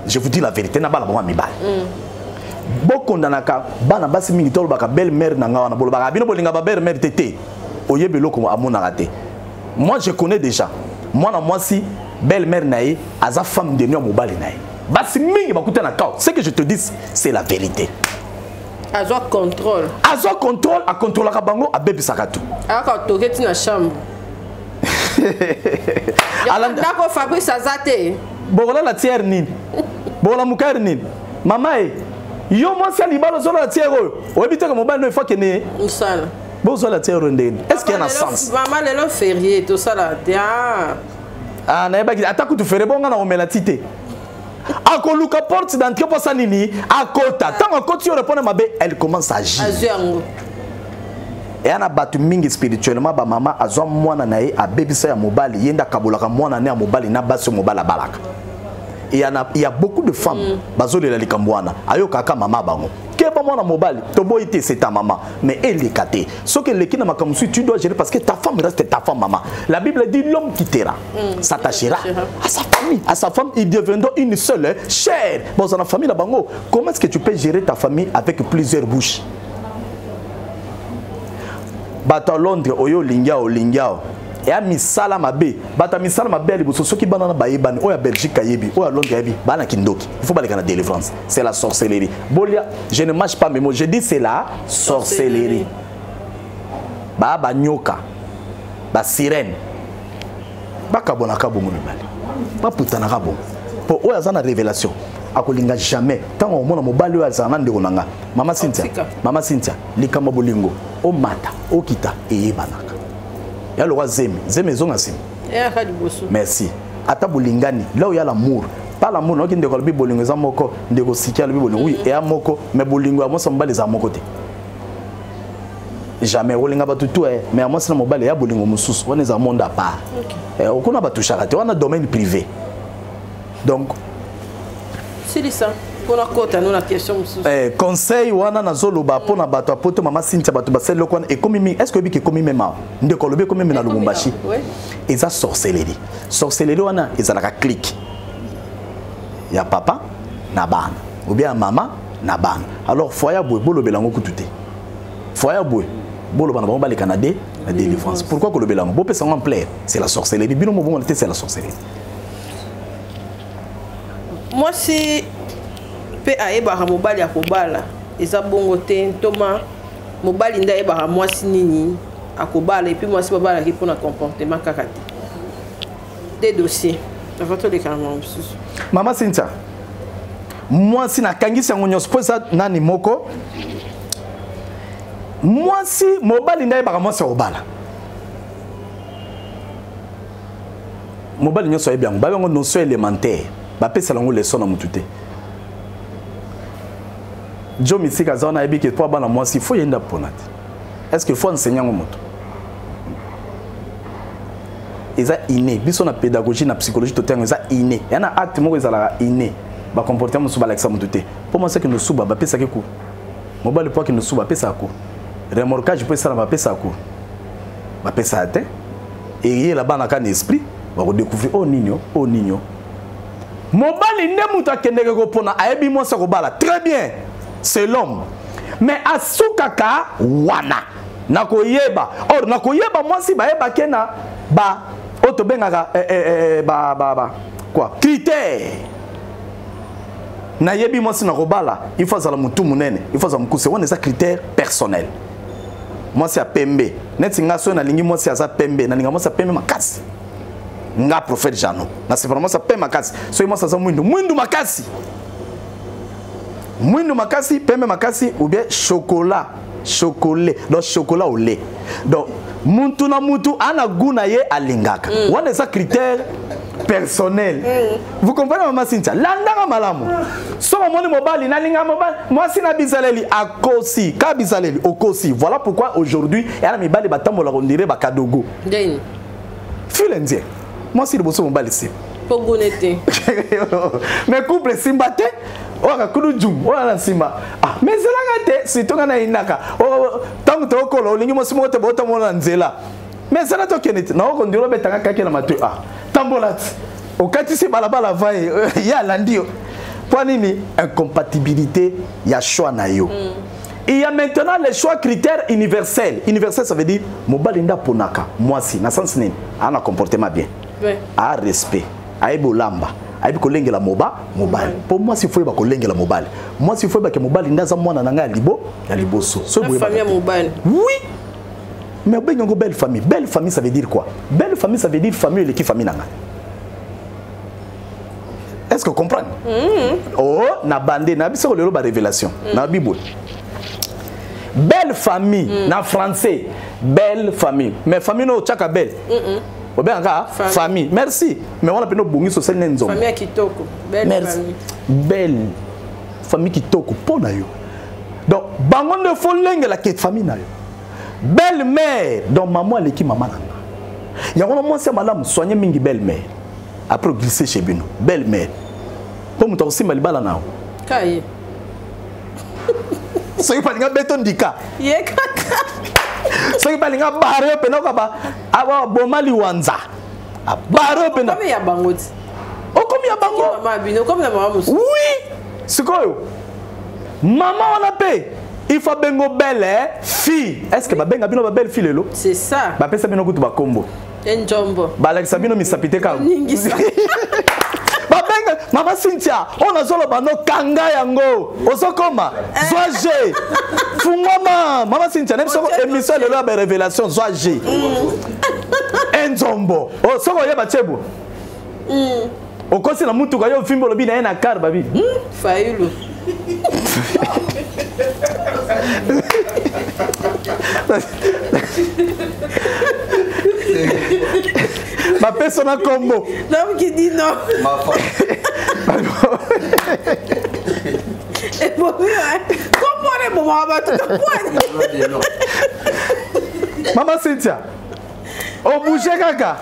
je vous dis la vérité na bana ba mi ba boko ndanaka bana basi mingi tolo ba ka belle mère na ngawana bolo ba bino bolinga ba belle mère tété oyebelo ko amona raté moi je connais déjà moi na moi si belle-mère naïe, à sa femme de nous mobile naïe. Basimi bakuta na kao. Ce que je te dis, c'est la vérité. Azo contrôle. Azo contrôle, a contrôle la bango a bébé sakatu. A ka toketi na chambre. Ala ndako Fabrice Azate. Bola la tière nini. Bola mukar nini. Mama yo mo sali balo zo la tière oyo. Oyebite ko mobile no faut que ne musala. Bozo la tière ndeni. Est-ce qu'il y a un sens? Maman le férié tout ça là. Ah, na yebaki atako tu ferais bon na omelatité. Ako luka porte d'entrée pour ça nini akota. Tant que tu réponds mabe, elle commence à agir. Et ana batu mingi spirituellement ba mama azwa mwana nae a bebisa ya mobali yenda kabolaka mwana na mobali na baso mobala balaka. Et il y a beaucoup de femmes bazole la likambwana ayoka ka mama bango. Pas moi mobile, toboité c'est ta maman, mais elle est catée. Ce que l'équipe n'a pas comme tu dois gérer parce que ta femme reste ta femme maman. La Bible dit l'homme quittera, s'attachera à sa famille, à sa femme, ils deviendront une seule chair. Bon, dans la famille là-bas, comment est-ce que tu peux gérer ta famille avec plusieurs bouches? Bata Londres, oyo lingiao. Et à misala mabe, bata misala mabe ali boso soki banana baebani, oya Belgique yebi, oya Londres yebi, bana kindoki. Il faut pas les gagner délivrance. C'est la sorcellerie. Bolia, je ne mâche pas mes mots, je dis c'est la sorcellerie. Ba nyoka, ba sirène. Ba kabona kabo mobali. Ba putana kabo. Pour oya zana révélation. Akolinga jamais. Tant au monde mobali oya zana ndeko nanga. Mama Cynthia, likama bolingo, o mata, o kita e banaka. Il y a le roi Zemi zonga sim. Merci. Ata bolingani, là où il y a l'amour. Pas l'amour, non qui ne décolle pas bolingo zamoko, ndeko sikia le bolingo. Oui, et amoko, mais bolingo à moi ça me bat les amoko côté. Jamais bolinga ba tout mais à moi c'est mobile ya bolingo mususu, on est un monde à part. Et on connaît pas tout charité, on a domaine privé. Donc c'est ça. Pour la côte, nous la question. Conseil wana na zoloba pona bato apoto mama Cynthia bato basel lokwana et comme est-ce que biki comme même ndeko lobe comme même na Lubumbashi et ça sorcellerie wana ezalaka clique ya papa na bana ou bien maman na bana alors foya boy bolo belango kututé foya boy bolo bana ba le Canada la délivrance pourquoi ko lobelango bo pesa en plaire c'est la sorcellerie bino mo bon c'est la sorcellerie moi c'est pe aeba mobali ya kobala eza bongo te toma mobali nda eba mwasi nini akobala et puis mwasi babala ki pona comportement kaka te des dossiers la photo de carrément Maman Cynthia moi si na kangisi yango nyonso po eza nani moko moi si mobali ndaye baka moi si obala mobali nyonso yebi yango babengo notion élémentaire bapesala yango leson na mutu te jo misika aza wana ayebi ke po abana mwasi fo yenda mpona te est ce que fo enseigner yango moto eza inné biso na pédagogie na psychologie totango eza inné yana acte moko ezalaka inné bacomportement mosusu balakisa motu te mpo mwasi ake nosuba bapesaki cour mobali po ake nosuba bapesaka cour remorquage po esala bapesaka cour bapesaka te eyela bana ka na esprit bakodécouvrir o nini mobali nde moto akendeke kopona ayebi mwasi akobala très bien c'est l'homme mais asukaka wana nakoyeba or nakoyeba mwasi bayebake na ba oto bengaka quoi critère nayebi mwasi nakobala il faut azala mutu munene il faut azala mukuse wana eza critère personnel mwasi apembe neti nga so nalingi mwasi aza pembe nalinga mwasi apembe makasi nga prophète Jano na c'est vraiment ça pembe makasi so mwasi aza mwindu makasi mwindu makasi pembe makasi ou bien chocolat donc chocolat au lait donc muntu na mutu ana guna ye alingaka wana eza critère personnel vous comprenez maman Cynthia landanga malamu so moni mobali na linga mobali mwasi na bizaleli akosi ka bizaleli okosi voilà pourquoi aujourd'hui yana mibali batambola rondire bakadogo ndeni filendie mwasi liboso mobali si pogonete mais couple simbate oka kudu jum ola simba mais zelanga te sitonga na inaka tangu to kolo lingi mo simo te bota mo na nzela mais zela to kenete na oko ndiro betanga kake na matu tambolat okati si balabala vai ya landio pour nini incompatibilité ya choix na yo il y a maintenant les choix critères universels universel ça veut dire mobali nda ponaka mwasi na sens nini ana comportement bien a respect a ebolamba aibi kolengela mobali pour moi si faut ba kolengela mobali moi si faut ba ke mobali ndaza mwana nanga ya liboso so boye ba famille mobali oui mais ben ngo belle famille ça veut dire quoi belle famille ça veut dire famille qui famille nanga est-ce que vous comprenez oh na bande na biso lelo ba révélation na bible belle famille na français belle famille mais famille no chaka belle famille. Merci. Mais on a pris nos bongis sur cette nenzon. Famille kitoko. Belle famille. Belle famille kitoko. Pour nayo. Donc, bangon de folengue la quête famille nayo. Belle mère. Donc maman elle qui maman nana. Ya on moi c'est madame soigner mingi belle mère. Après glisser chez Bino. Belle mère. Pour muta aussi malibala nao. Kaye. Soyez pas nga béton dika. Ye kaka. Soki balinga bare pena ko ba aba bomali wanza bare pena comme ya bangoti o comme ya bango mama bino comme la maman musu oui sikoyo maman on appelle il faut bengo belle fille est-ce que ba benga bino ba belle fille lelo c'est ça ba pesa bino kutu ba kombo enjombo ba Alexa bino misapite ka Mama Cynthia, on a solo bano kanga yango. Osokoma, Zoaje. Fungoma, Mama Cynthia, nem soko émission de la révélation Zoaje. Enzombo. Oh, soko yeba chebo. Okosi na mutu ka yo fimbo lobi na kar babi. Failu. Ma personne a combo. L'homme qui dit non. Ma femme. Et pour lui, comprenez pour moi, Maman Cynthia. Au bouger kaka.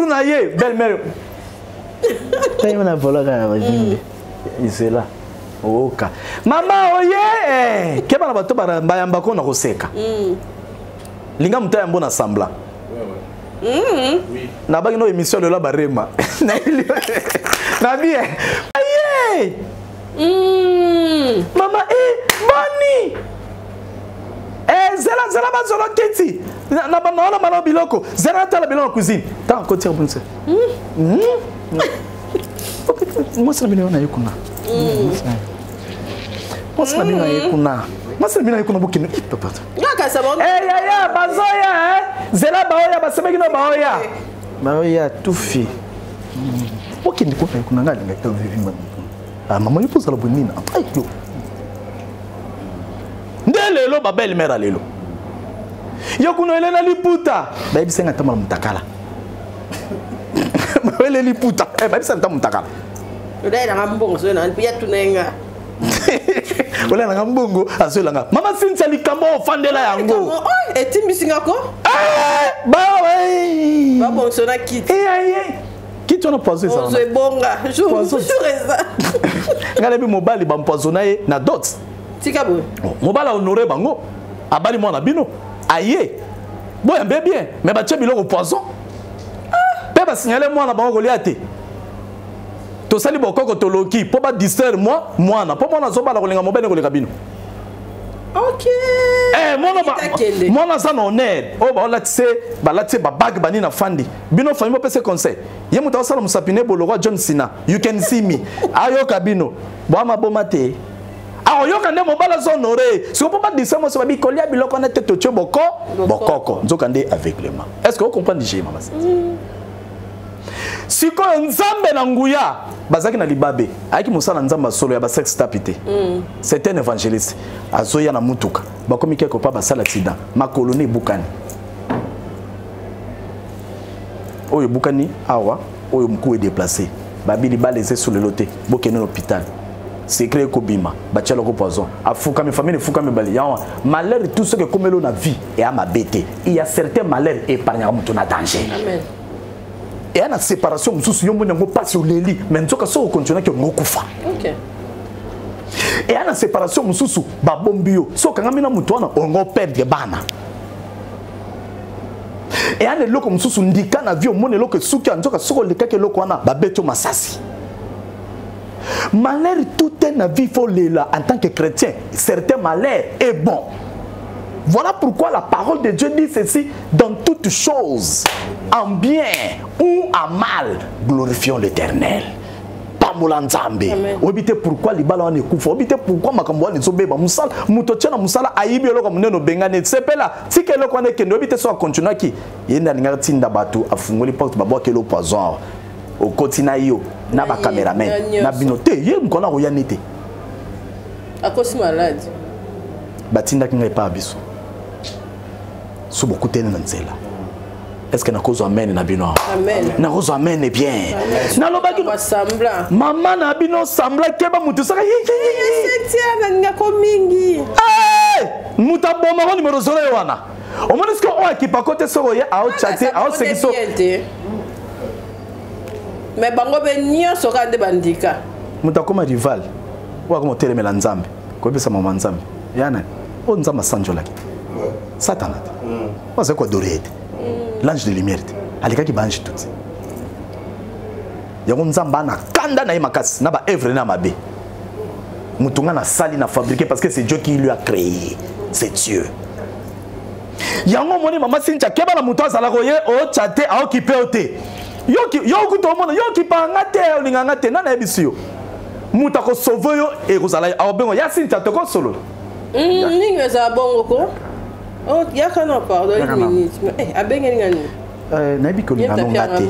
Naye, belle-mère. T'as une volée à la vie. Il est là. Oka. Maman, oye. Qu'est-ce que tu as fait? Bayamba ko na koseka. Linga mutaya mbona sambla. Na bagi no émission de la barema. Na bien. Aye. Maman boni. Zela bazolo kiti. Na bana na biloko. Zela tala biloko cuisine. Ta ko tire bonse. Moi ça bino na yekuna. Moi ça bino na yekuna. Mas mina yiko nabukino papa. Ngaka sabon. Ya bazoya zela baoya basemeki no baoya. Baoya tufi. Okindi ko na yiko nanga linga tawo vivimba. Ah maman il pose la bonne ay yo. Ndelelo babel mera lelo. Yo kuno elena liputa. Ba bisenga tamala mutakala. Ba ele liputa. Ba bisenga tamala mutakala. Oda ina ngambongo so na pia tunenga. Ola na ngambongo asolanga. Mama Cynthia likambo ofandela yango. Etimbisinga ko? Ba ouais. Ba bon so na kit. Qui tu as poisonné ça? On se bonga. Ngalebi mobali ba empoisonné na dot. Tika bo. Mobali honoré bango. Abali mwana bino. Aye. Boya bien, mais ba tchebi lo poison. Pe ba signaler mwana bango Goliath. To sali bokoko to loki po ba distraire moi mwana. Po mwana zo bala kolinga mobali koleka bino. OK. Mwana ça non est. Oh ba la tse ba bag bani na fandi. Bino famille mo pese conseil. Ye muta sala musapine bo le roi John Cena. You can see me. Ayo kabino. Bo ma bomate. Ah yo kande mo bala zo honoré. Si on peut pas dire ça mo so ba bi kolia biloko na tete to bokoko. Nzokande aveuglement. Est-ce que vous comprenez déjà maman? Siko nzambe na nguya bazaki na libabe ayaki musala nzamba solo ya ba sex tapité. C'est un évangéliste azoya na mutuka bakomi keko pa basala tida makoloni bukani oyo bukani awa oyo mku est déplacé babili balese sur le loté bokene l'hôpital secret ko bima bachalo ko poison afuka mi famille fuka mi bali yawa malheur tout ce que comme l'on a vie et à ma bête il y a certains malheurs épargnés à mutu na danger. Amen. Et à la séparation, nous avons passé au lit, mais nous avons continué à faire. OK. Et à la séparation, nous avons bombio. So quand nous avons on va perdre bana. Et à l'époque, nous avons dit qu'on a vu au monde que ceux qui ont dit que l'on a beto masasi. Malheur tout est na vie faut là en tant que chrétien. Certains malheurs est bon. Voilà pourquoi la parole de Dieu dit ceci: dans toutes choses, en bien ou en mal, glorifions l'Éternel. Pamulanzambe. Obité pourquoi les ballons ne couvrent. Obité pourquoi ma camboine est sobé. Musal, mutochena musala aïbi olo comme nous bengane. C'est pas là. Si que le qu'on est que nous obité soit continue qui. Yenda n'ingati ndabatu afungoli porte babo que le poison. Au quotidien yo, na ba caméraman, na binoté. Yé m'kona royanité. À cause malade. Batinda qui n'est pas abisso. Sous beaucoup de nzela. Est-ce que na cause amen na bino? Amen. Na cause amen est bien. Na lobaki sembla. Maman na bino sembla keba mutu saka. Setia na ko mingi. Eh! Muta boma ko numéro 0 wana. O moni ce que on équipe à côté soko ya a chatter a sekiso. Mais bango be nyo soka de bandika. Muta koma rival. Wa ko telemela nzambe. Ko bisa mama nzambe. Yana. O nzamba sanjola ki. Satan. C'est quoi doré? L'ange de lumière. Alika ki bange tout. Yango nzamba na kanda na makasi na ba œuvre na mabe. Mutunga na sali na fabriqué parce que c'est Dieu qui lui a créé. C'est Dieu. Yango moni mama Cynthia keba na muto azala koye o chate a occupé ote. Yo kuto mona yo ki pa ngate o linga ngate na na ebisio. Muta ko sauver yo e kozala a bengo ya Cynthia to ko solo. Ninga za bongo ko. Oh, il y a qu'un pardon, une minute. Eh, à ben ngani. Nabi ko linga ngate.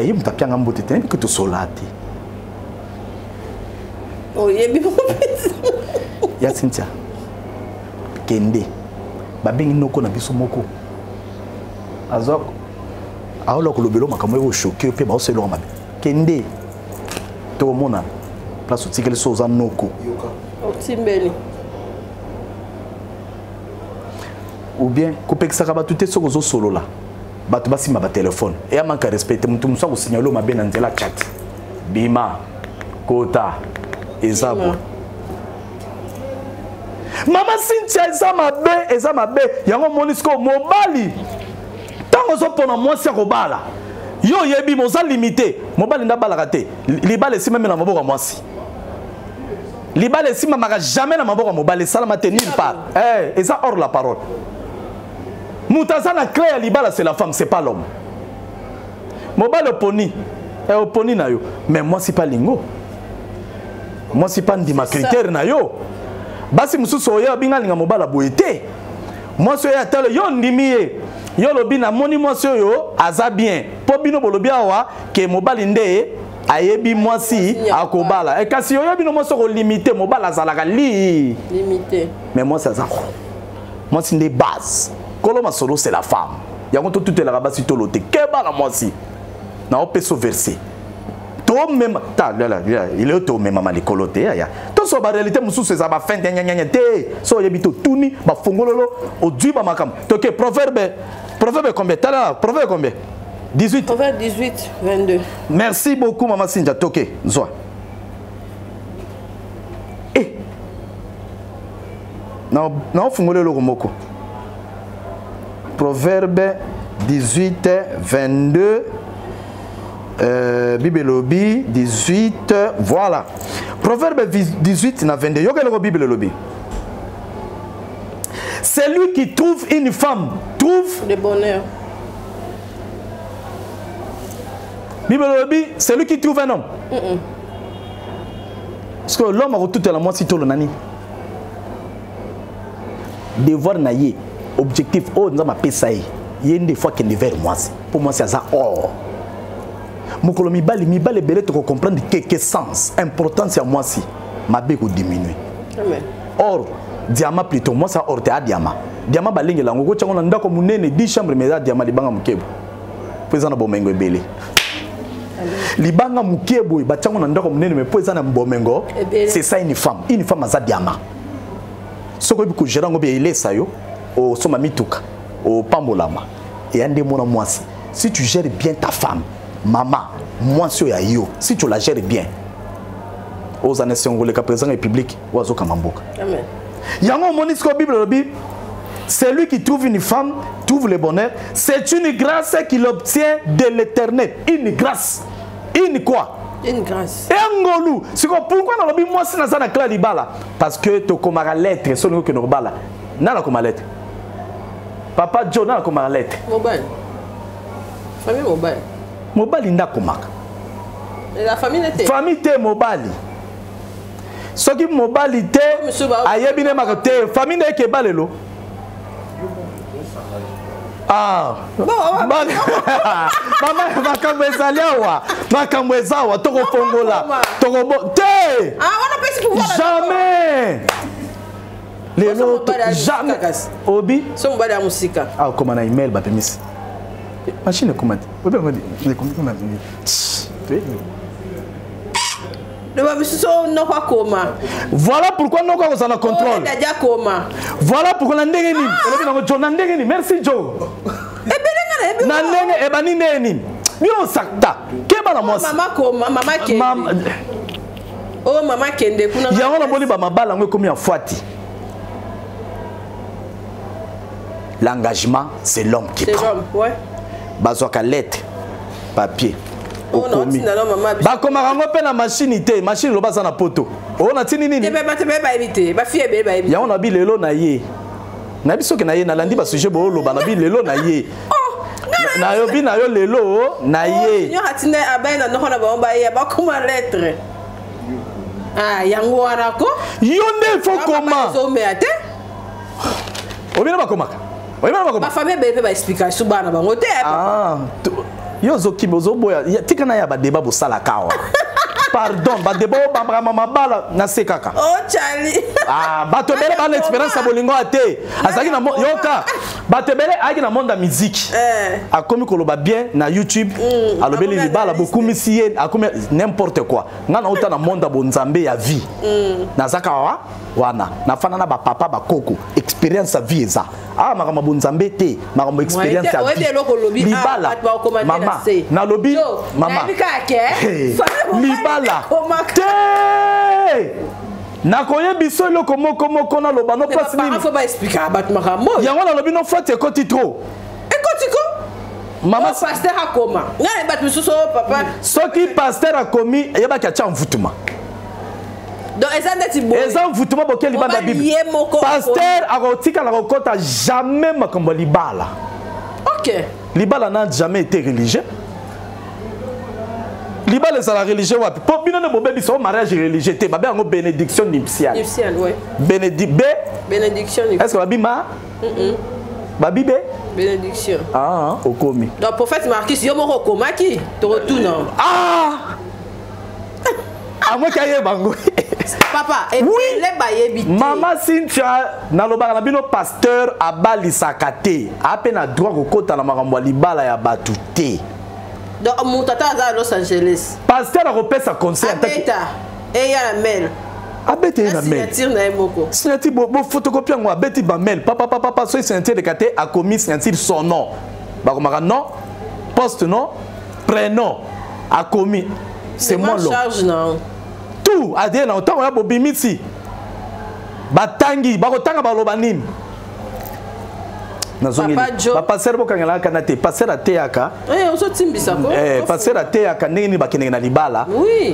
Yim tapia ngambote te, nabi ko to solate. Oh, yebi mo. Ya Cynthia. Kende. Ba bengi noko na biso moko. Azok. Aolo ko lobelo makamwe o choquer pe ba o selo mabe. Kende. To mona. Place o tikele so za noko. O timbeli. Ou bien couper que ça va tout est sur solo là batu basi ma téléphone et à manque respecter mutu musa ko signaler ma ben la chat bima kota ezabo mama Cynthia eza mabe yango monisco mobali tango zo pona moi si ko bala yo yebi moza limité mobali nda bala raté libale si même na maboko moi si libale si mama jamais na maboko mobali salama tenir part et ça hors la parole. Moutazana créé à Libala, c'est la femme, c'est pas l'homme. Mobile oponi, oponi na yo. Mais moi c'est pas lingo. Moi c'est pas ndima critère na yo. Basi mususu yo binga linga mobile boité. Moi c'est ya tele yo ndimié. Yo lobi na moni moi c'est yo aza bien. Po bino bolobia wa ke mobile ndé ayebi mwasi akobala. Et kasi oyebi no mwasi ko limité mobala zalaka li. Limité. Mais moi ça zako. Moi c'est des bases. Koloma solo c'est la femme. Yango tout est la rabasi to loté. Keba la mwasi. Na opeso verser. To même ta là il est to même mama likoloté ya. To so ba réalité musu c'est ça ba fin nya te. So yebi to tuni ba fongololo o dui ba makam. To ke proverbe combien? Tala proverbe combien? 18. Proverbe 18 22. Merci beaucoup maman Sinja Toke. Nzoa. Eh. Non fongololo komoko. Proverbe 18 22. Bible 18, voilà. Proverbe 18 na 22. Yoga le Bible lobby. Celui qui trouve une femme trouve le bonheur. Bible lobby, celui qui trouve un homme. Parce que l'homme a tout à la moitié si tout le nani. Devoir naïe, objectif, oh, nous avons appelé ça. Il y a une fois qu'il est vers moi. Pour moi, c'est ça. Oh. Mokolo mibali belé to comprendre quelque sens important c'est à moi si ma beko diminuer. Amen. Or diamant plutôt moi ça or te diamant. Diamant balingi lango ko tsango ndako munene 10 chambres mais diamant libanga mukebo. Poza na bomengo ebele. Libanga mukebo ba tsango ndako munene mais poza na bomengo c'est ça une femme za diamant. Soko biku gerango be ilesa yo o soma mituka o pambolama et ande mona mwasi. Si tu gères bien ta femme maman, moi sur yo, si tu la gères bien, aux années le cas président république, oiseau kamamboka. Amen. Yango monisco Bible le Bible, celui qui trouve une femme trouve le bonheur. C'est une grâce qu'il obtient de l'Éternel. Une grâce. Une quoi? Une grâce. Et ngolu. C'est pourquoi dans le Bible moi c'est dans la clé libala parce que tu comme la lettre, c'est nous que nous bala. Nana comme lettre. Papa John nana comme lettre. Mobile. Famille mobile. Mobali ndakomaka. La famille n'était. Famille te mobali. Soki mobali te ayebi ne makate famille ne ke balelo. Ah. Mama makambo ezaliawa. Makambo ezawa toko fongola. Toko te. Ah, on a pas pouvoir. Jamais. Lelo jamais. Obi. So mobali ya musika. Ah, comment na email ba permis. Machine commande. Voilà pourquoi nous avons un contrôle. Voilà pourquoi nous avons un contrôle. Merci Joe. L'engagement, c'est l'homme qui prend. Bazwaka lettre papier okomi bakomaka pe na machine te machine lo baza na poto ona tini nini ba éviter ba fie be ba éviter ya ona bi lelo na ye na biso ke na ye na landi ba sujet bo lo ba na bi lelo na ye na yo bi na yo lelo na ye yo hatine abena no na ba ba ye ba kuma lettre ah yango wana ko yo ne faut comment so me ate obina ba komaka ma famille be ba explication bana bango te ah yo zoki bozo boya tika na ya ba débat bo sala kawa pardon ba débat ba mama bala na sekaka oh Charlie ah ba to bele ba l'expérience a bolingo ate azaki na yoka ba te bele aki na monde de musique a komi koloba bien na YouTube alobeli libala beaucoup misie a komi n'importe quoi ngana uta na monde bonzambe ya vie na zaka wana na fana na ba papa ba koko expérience à vie eza ah makama bonzambe te makama expérience à vie libala mama na lobi mama libala te na koye biso eloko moko na loba no place nini faut ba expliquer bat makambo yango na lobi no fate ekoti trop ekoti ko mama pasteur akoma ngana bat misuso papa soki pasteur akomi yebaki acha mvutuma donc eza mvutuma boke libanda bible pasteur akotika na kokota jamais makambo libala ok libala n'a jamais été religieux libala c'est la religion wapi po bino ne bobebi so mariage religieux te babe yango bénédiction nuptiale nuptiale ouais bénédiction est-ce que babima babibe bénédiction ah okomi donc prophète Marcus yo moko komaki to retourne ah à moi qui aille bango. Papa, et oui. Maman Cynthia, naloba na bino pasteur abali sakate. Ape na droit ko kota na makambo libala ya batute. Donc mon tata à Los Angeles. Pasteur a repéré sa conseil. Abeta. Et ya la mail. Abeta na mail. Signature na moko. Signature bo photocopie ngwa abeti ba mail. Papa so signature de kate a commis signature son nom. Ba ko maka nom, poste nom, prénom a commis. C'est mon nom. Charge non. Tout a dit na autant ya bobimisi. Batangi, ba ko tanga ba loba nini. Papa serbo kangela kanate passer à teaka passer à teaka nini bakene na libala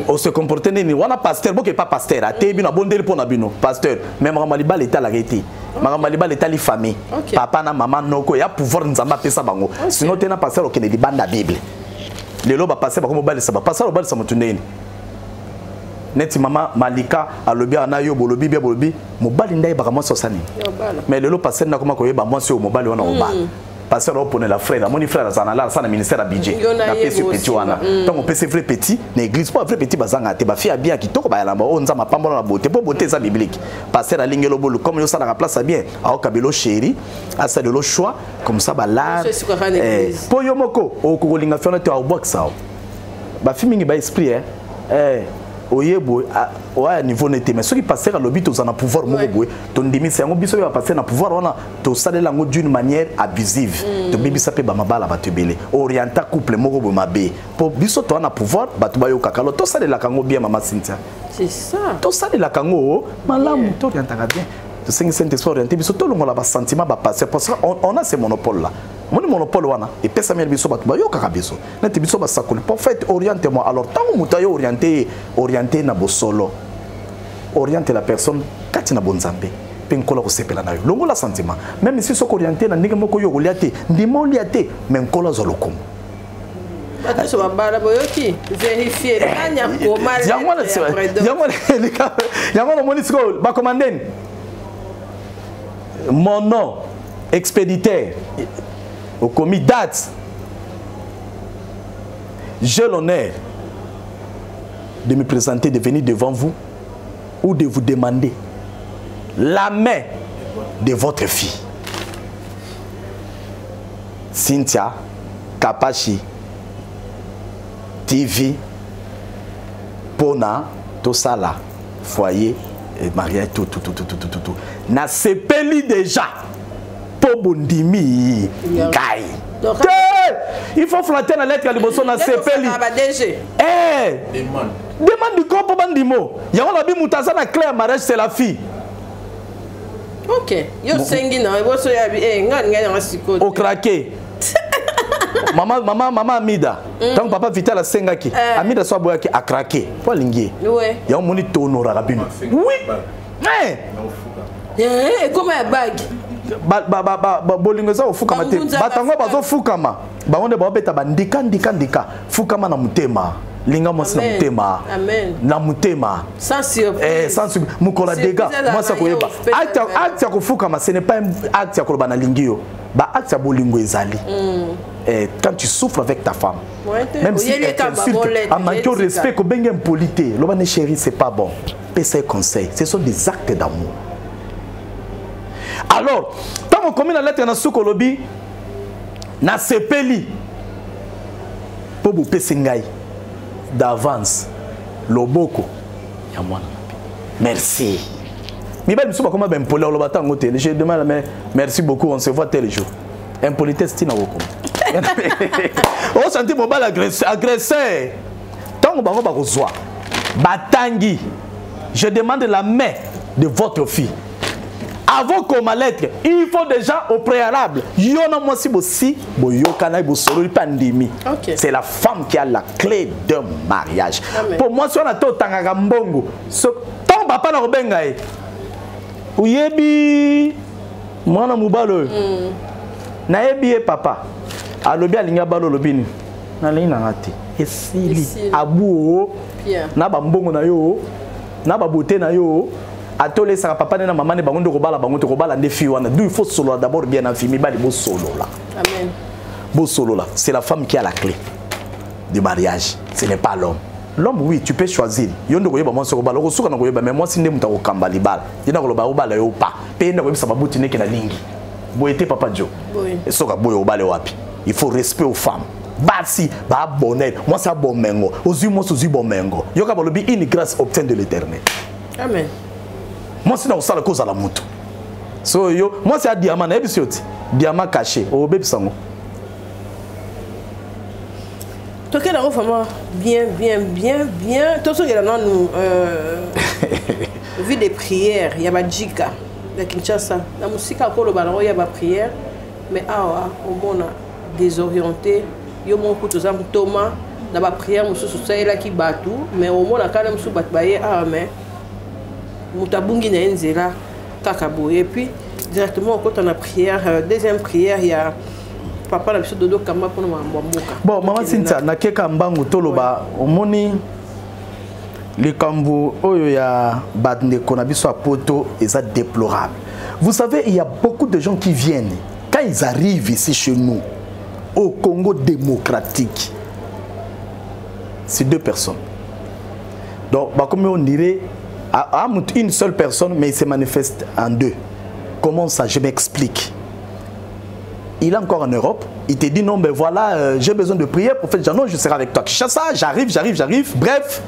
on se comporter nini wana pasteur boke pas pasteur a te bino bondeli pona bino pasteur même ma libala est la réalité ma libala est la famille papa na maman noko ya pouvoir nzamba pesa bango sinon tena pasteur okene libanda bible lelo ba passer ba ko mobali sa ba passer obali sa mutundeni neti mama malika alobi ana yo bolobi bia bolobi mobali ndai baka moi sosani mais lelo passer na koma ko yeba moi sur mobali wana obala passer opone la frère moni frère sana la sana ministère à budget na pesi petit wana donc on peut se vrai petit na église pas vrai petit bazanga te ba fi abia kitoko ba yalamba o nzama pambola na beauté po beauté za biblique passer à lingelo bolo comme yo sala la place bien a kabelo chéri a ça de lo choix comme ça ba la po yo moko o ko linga fiona te a box ça ba fi mingi ba esprit oyebo à niveau nete mais ceux qui passent à l'obit aux en pouvoir moko ton demi c'est un biso va passer na pouvoir on a to sale lango d'une manière abusive to bibi sape ba mabala ba tebele orienta couple moko bo mabe pour biso to na pouvoir ba to ba yo kakalo to sale la kango bien maman Cynthia c'est ça to sale la kango malamu to orienta bien to singi sente so orienter biso to longola ba sentiment ba passer parce qu'on a ce monopole là mon monopole wana et pesa miel biso ba yo kaka biso na te biso ba sakoli pour fait oriente-moi alors tant mutayo orienté na bosolo oriente la personne kati na bonzambe pe nkola ko sepela na yo longo la sentiment même si soko orienté na ndenge moko yo goliate ndimo liate mais nkola zolokom bato ba bala boyoki vérifier kanya ko mal yango moni siko ba commanden mon nom expéditeur au commis date, j'ai l'honneur de me présenter, de venir devant vous ou de vous demander la main de votre fille. Cynthia Kapashi TV Pona Tosala foyer et mariage tout. Na sepeli déjà. Bondimi Kai. Il faut flatter la lettre à l'immotion na CPL. Demande du corps pour bandimo. Il y a un abi mutaza na clé à mariage c'est la fille. OK. Yo sengi na bo so ya bi ngani ngasiko. Au craqué. Maman Amida. Donc papa Vital a sengaki. Amida so boyaki a craqué. Pour linguer. Ouais. Il y a un monito honora rabino. Oui. Comme un bag. Bolingo za ofukama te batango bazo fukama bango de babeta bandika fukama na mutema linga mwasi na mutema na mutema sans mukola dega mwasi koyeba acte ya kofukama ce n'est pas un acte ya koloba na lingio ba acte ya bolingo ezali quand tu souffres avec ta femme même si elle t'insulte en manquant de respect ko benga impolité loba ne chérie c'est pas bon pesa conseil ce sont des actes d'amour. Alors, quand on commet la lettre dans ce lobby, na sepeli pour vous pesengai d'avance loboko ya mwana. Merci. Mais ben souba comment ben poli on lobata ngote. Je demande mais merci beaucoup, on se voit tel jour. Impolitesse tina woko. On sentit mon bal agresseur. Tant ba ba kozwa. Batangi. Je demande la main de votre fille. Avant qu'on ma lettre, il faut déjà au préalable. C'est la femme qui a la clé d'un mariage. Pour moi, si on a tout tangagambongo, ce ton papa n'a pas bengaï. Ouyebi, moi na mubalo. Na yebi papa. Alobi alinga balo lobini. Na lina ngati. Esili abu na bambongo na yo, na babote na yo. Atolé ça papa na maman ne bango kobala bango to kobala ndefi wana d'où il faut solo d'abord bien affirmer bali bo solo là. Amen. Bo solo là, c'est la femme qui a la clé du mariage, ce n'est pas l'homme. l'homme oui tu peux choisir yondo koyeba moi soko bala kosuka na koyeba mais moi sinde muta kokamba libala yina koloba obala yo pa pe na koyeba sababu tineke na lingi boyete papa Jo soka boyo obale wapi il faut respect aux femmes basi ba bonheur moi ça bomengo ozu moi ozu bomengo yoka balobi une grâce obtient de l'Éternel amen moi c'est na osala cause à la moto so yo moi c'est un diamant na ebisioti diamant caché au bébé sango. Toi qui as vraiment bien. Tout ce qui est là, nous vu des prières, il y a ma jika, la Kinshasa. La musique à quoi le ballon, il y a ma prière, mais au monde désorienté, il y a mon coup de Thomas, dans ma prière, monsieur ça là qui bat tout, mais au monde quand même sous bat bailler mais mutabungi na enzela kakabo et puis directement quand on a prière, deuxième prière, il y a papa na biso dodo kamba pour mboka. Bon maman Cynthia na keka mbangu toloba omoni le kambu oyo ya badne kona biso poto eza déplorable. Vous savez il y a beaucoup de gens qui viennent quand ils arrivent ici chez nous au Congo démocratique. C'est deux personnes. Donc bah comme on dirait une seule personne mais il se manifeste en deux. Comment ça je m'explique. Il est encore en Europe, il te dit non mais voilà j'ai besoin de prier prophète Jean, non je serai avec toi. Kinshasa, j'arrive. Bref,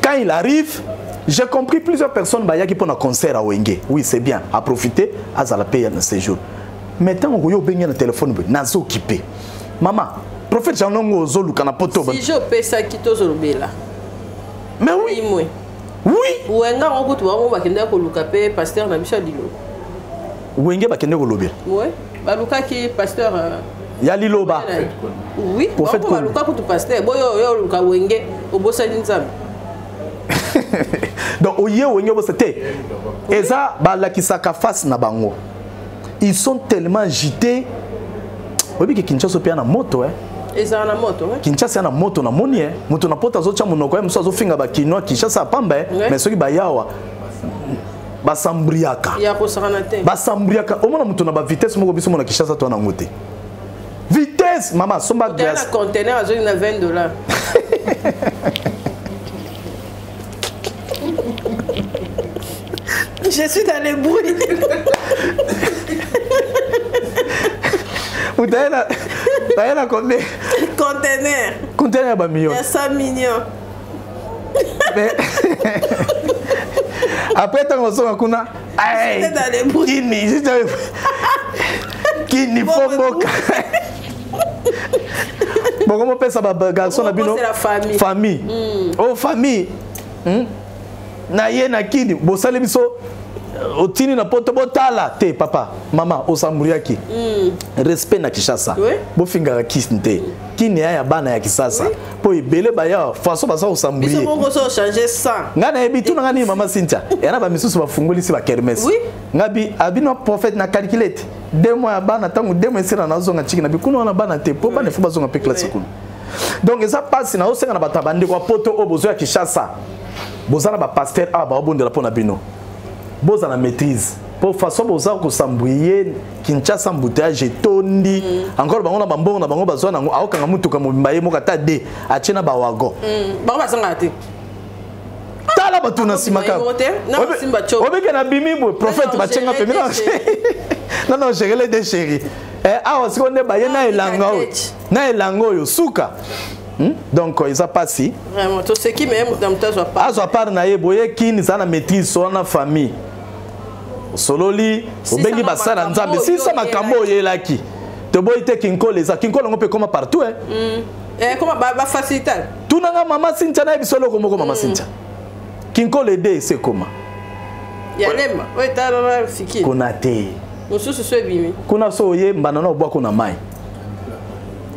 quand il arrive, j'ai compris plusieurs personnes qui font un concert à Wenge. Oui c'est bien, à profiter, à la payer un séjour. Maintenant on a un téléphone, nazo occupé. Maman, prophète Jean non zolu kana poto. Si je paie ça qui te zolobela. Mais oui. Oui. Wenga on goûte on va kenda ko lukape pasteur na biso dilo. Wenge ba kenda ko lobela. Oui. Baluka qui pasteur Yaliloba. Oui, prophète Baluka ko pasteur boyo yo luka wenge obosani nzambe. Donc oye wenge bosete. Eza balakisaka face na bango. Ils sont tellement agités. Obi ke Kinshasa pia na moto Eza na moto Kinshasa na moto na moni moto na pota zo cha monoko ya mso zo finga ba kinwa Kinshasa pamba mais soki ba yawa basambriaka ya kosana te basambriaka omona mutu na ba vitesse moko biso mona Kinshasa to na ngote vitesse mama somba glace un conteneur à $20. Je suis dans les bruits. Taïna conteneur ba million. Il y a 100 millions. Mais après tant on sort kuna ay kini fomboka. Bon comment peut ça ba garçon na bino famille. Oh famille. Na ye na kini bo sale biso otini na poto botala te papa mama osamuriaki respect na Kinshasa bo finga kisnte kini ya bana ya kisasa po ibele ba ya façon ba ça osamburier biso bongo so changer ça ngana ebitu na ngani mama Cynthia yana ba misusu ba fungoli si ba kermesse ngabi abino prophète na calculate 2 mois ya bana tangu 2 mois sira na zonga chiki na bikuno na bana te po bana fuba zonga pe classe kuno donc ça passe na osenga na batabande kwa poto obozo ya Kinshasa bozana ba pasteur ba obondela pona bino boza na maîtrise pour façon boza ko sambouiller Kinshasa embouteillage tondi encore bango na bambongo na bango bazwa nango aokanga mutuka mobimbaye mokata de achena ba wago bango bazanga te tala batuna simaka obeke na bimi prophète bachenga pe non chérie de chérie awa sikonde ba yena elango yo suka. Donc ils a passé vraiment tout ce qui même dans ta soit pas azo par na yeboye kini sana maîtrise sona famille sololi obengi basala nzambe si ça makambo yelaki te boyite kinko les kinko ngo pe comme partout comment ba faciliter tunanga mama Cynthia na bisolo komoko mama Cynthia kinko le dé c'est comment yalema oitala fiki konate mususu so bimi kuna so ye mbana na obwa kuna mai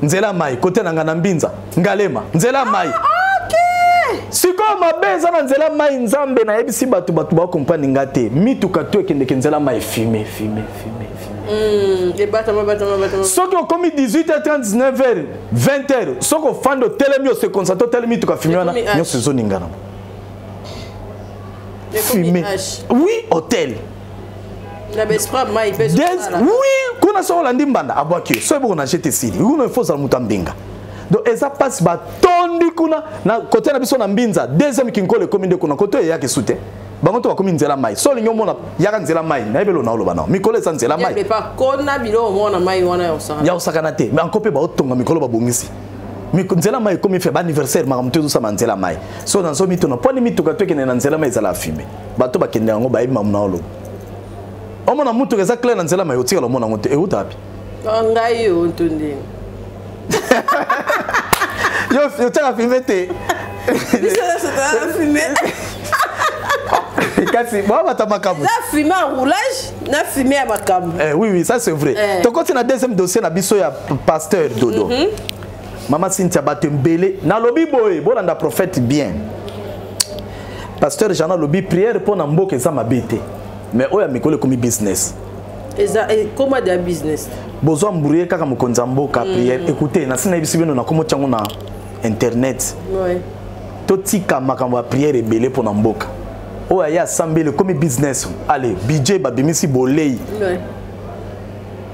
nzela mai kote na ngana mbinza ngalema nzela mai okay siko mabeza na nzela mai nzambe na yebisi batu ba compagnie ngate mituka to ekende nzela mai filmer et bata soko komi 18h30 19h 20h soko fando telemio se constato telemi to ka filmer na nyoso zoni ngana filmer oui hôtel oui, kuna so landi mbanda abwaki so ebo na jete sili uno faut za mutambinga donc eza passe batondi kuna na côté na biso na mbinza deuxième kinkole commune kuna côté ya kesute bango to bakomi nzela mai so lingo mona yaka nzela mai na ebelo na oloba na mikolo eza nzela mai ya pas kona bilo mona mai wana ya osakana te mais encore pe ba otonga mikolo babongisi nzela mai komi fait ba anniversaire makamto zo sama nzela mai so na so mito na poni mituka to kene na nzela mai ezala fumer bato bakende yango ba ebi mamuna olo omona mutu eza clair na nzela mai otika lo mona ngote e utapi ngai yo ntundi yo taka fumer te ça fumer kasi bon bata makamu ça fumer en roulage na fumer à makamu oui ça c'est vrai to continue na deuxième dossier na biso ya pasteur Dodo Maman Cynthia Batembele na lobi boy bolanda prophète bien pasteur Jean lobi prière pour na mboka za mabete mais oya mikole komi business comment de business bozo mburier kaka mokonza mboka prière écoutez na sina biso bino na komo tyango na internet ouais to tika makambo ya prière ebele pour na mboka oya ya sambele komi business allez budget babimisi bolei ouais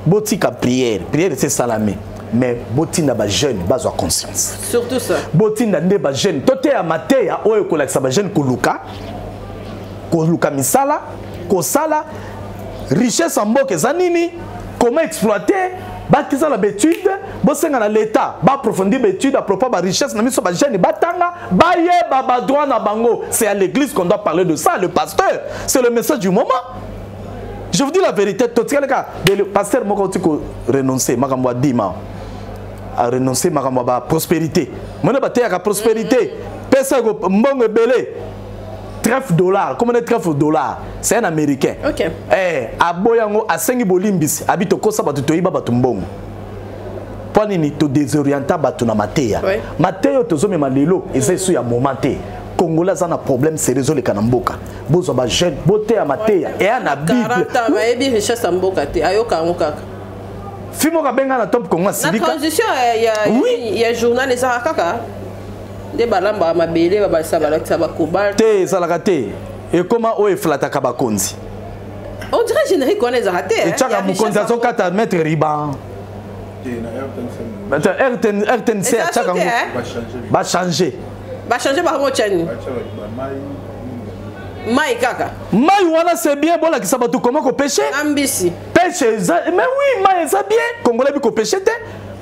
botika prière c'est salamé mais botinda ba jeune bazwa conscience surtout ça botinda nde ba jeune tote ya mateya oyo ko lakisa ba jeune ko luka misala ko sala richesse en mboka zanini comment exploiter ba kisa la étude bo senga na l'état ba approfondir étude à propos ba richesse na miso ba jeune batanga ba yeba ba droit na bango c'est à l'église qu'on doit parler de ça le pasteur c'est le message du moment. Je vous dis la vérité, tout le pasteur moko tiko renoncer makambo dima a renoncer makambo ba prospérité. Mona ba terre prospérité. Pesa go mbongo belé. $13, comment on $13? C'est un américain. OK. Aboyango a sengi bolimbisi, habito kosa batu toyiba batu mbongo. Poni ni to désorienter batu na mateya. Mateya tozomi malelo, eza su ya momenté. Congolais ont un problème sérieux les kanamboka. Bozo ba jeune, beauté à mateya et na Bible. 40 ans, mais bien richesse en mboka te. Ayoka ngoka. Fimo ka benga na top Congo civique. La transition il y a journal les akaka. Des balamba mabele ba sabala ça ba cobalt. Te salakate. Et comment o eflata kabakonzi. On dirait générique qu'on les a raté. Et chaka mukonzi azo 4 mètres riban. RTNC chaka va changer. Va changer par rapport chani. Mai kaka. Mai wana c'est bien bon la ki sabatu comment ko pêcher? Ambisi. Pêcher mais oui, mai ça bien. Congolais bi ko pêcher te.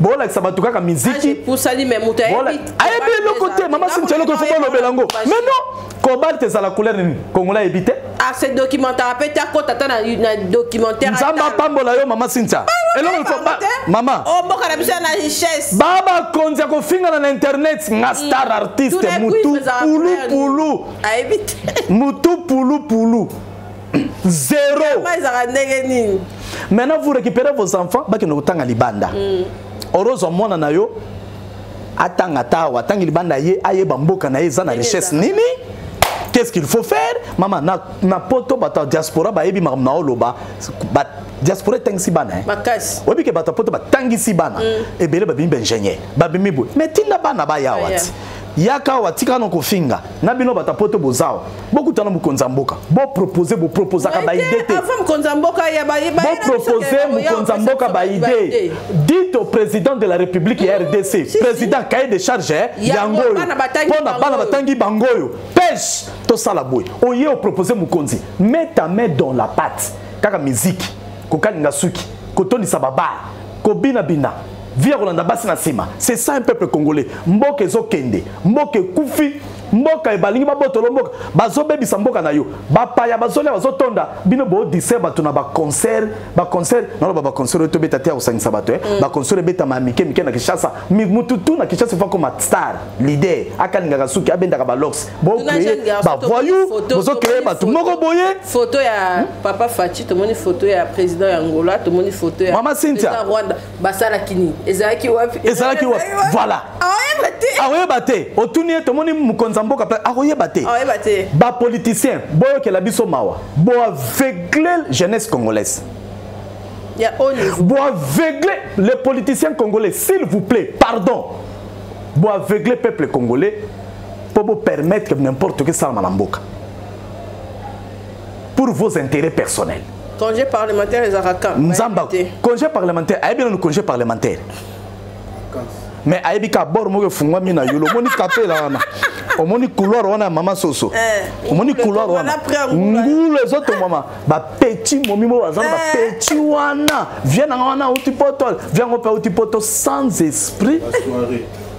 Bon la ki sabatu kaka musique. Pour sali même muta. Ayebi le côté maman c'est le ko faut le belango. Mais non. Cobalt c'est la couleur Congolais évité. Ah c'est documentaire peut être quand attends na documentaire. Nzamba pambola yo maman Cynthia. Et là il faut pas maman. Oh boka na biso na richesse. Baba konza ko finga na internet nga star artiste mutu pulu. Ah évite. Mutu pulu. Zéro. Maintenant vous récupérez vos enfants baki no tanga libanda. Orozo mona na yo atanga tawa tanga libanda ye ayeba mboka na ye za na richesse nini? Qu'est-ce qu'il faut faire? Maman, na poto bata diaspora ba ebi na oloba ba diaspora tangisi bana. Makas. Obi ke bata poto ba tangisi bana. Ebele ba bimbe ingénieur. Ba bimi bo. Mais tinda bana ba ya wati. Yaka watika no kofinga. Na bino bata poto bozao. Beaucoup tana mukonza mboka. Bo proposer ka ba idée. Avant mukonza mboka ya ba bo proposer mukonza mboka ba idée. Dites au président de la République et RDC, président cahier de charge yango. Pona bana batangi bangoyo. Pêche to sala boy. Oye o proposer mukonzi. Mets ta main dans la pâte. Kaka musique. Kokalinga suki. Kotoni sababa. Kobina bina. Via Rolanda Bassina Sima. C'est ça un peuple congolais. Mboke Zokende. Mboke Koufi. Mboka Ebalingi Babotolo Mboka. Bazo Baby Samboka na yo. Bapaya Bazole Bazotonda. Bino Bo Dissert Batuna ba concert. Non, ba concert to beta terre au 5 sabato. Ba concert beta mamike mike na Kishasa. Mututu na Kishasa fa comme star. Leader. Akalinga Kasuki abenda ka lox. Bo créer ba voyou. Bozo créer ba tout moko boye. Photo ya Papa Fachi, to moni photo ya président Angola, to moni photo ya Maman Cynthia. Rwanda. Basala Kini. Ezalaki wapi? Voilà. Aoye bate. Otunie to moni mukonza mboka pa aoye bate. Ba politicien boyo ke la biso mawa. Bo aveugler jeunesse congolaise. Ya oni. Bo aveugler les politiciens congolais s'il vous plaît. Pardon. Bo aveugler peuple congolais pour vous permettre que n'importe que ça mboka. Pour vos intérêts personnels. Congé parlementaire les Arakan. Nzamba. Congé parlementaire. Aïe bien le congé parlementaire. mais aibika bord mo fungwa mina yolo moni kapela wana omoni couloir wana mama soso omoni couloir wana ngule zoto mama ba petit momi mo bazana ba petit wana viens wana utipotol viens ngopa utipoto sans esprit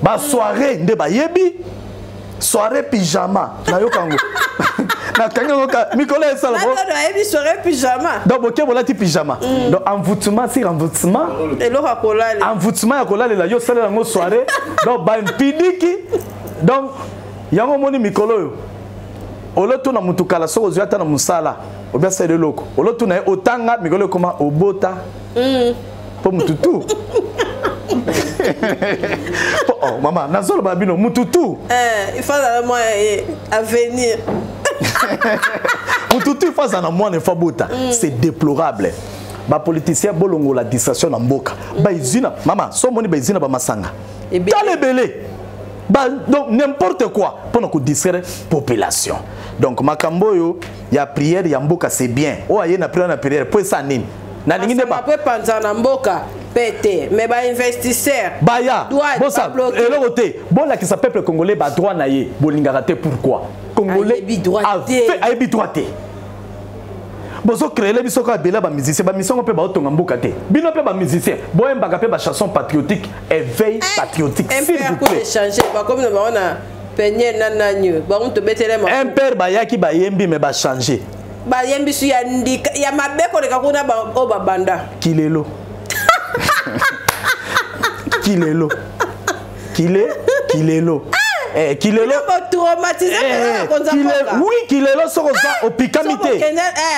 ba soirée nde ba yebi soirée pyjama na yokango na kango ka mikole sala bo na yebi soirée pyjama donc boké bola ti pyjama donc envoûtement si envoûtement et lo kolale envoûtement ya kolale la yo sala ngo soirée donc ba mpidiki donc yango moni mikolo yo oloto na mutukala soko zwa ta na musala obia sele loko oloto na otanga mikolo koma obota po mututu oh maman nazolo babino mututu il faut la moi à venir mututu il faut na moi ne fabota c'est déplorable ba politicien bolongo la distraction na mboka ba izina maman so moni ba izina ba masanga dans les belé donc n'importe quoi pour nous distraire population donc makambo yo ya prière ya mboka c'est bien o aye na prière pour ça nini na lingine ba peut penser na mboka pété mais ba investisseur baya bosa elokote bola ki sa peuple congolais ba droit na ye bolinga raté pourquoi congolais a bi droité bozo créer les biso ka bela ba musicien ba mission pe ba otonga mboka te bino pe ba musicien boyemba ka pe ba chanson patriotique éveil patriotique s'il vous plaît changer ba comme na ba na penye nananyo ba on te betele ma un père ba yaki ba yembi mais ba changer ba yembi su ya ndika ya mabeko leka kuna ba o ba banda kilelo kilelo kilelo kilelo traumatisé oui kilelo soko za opikamite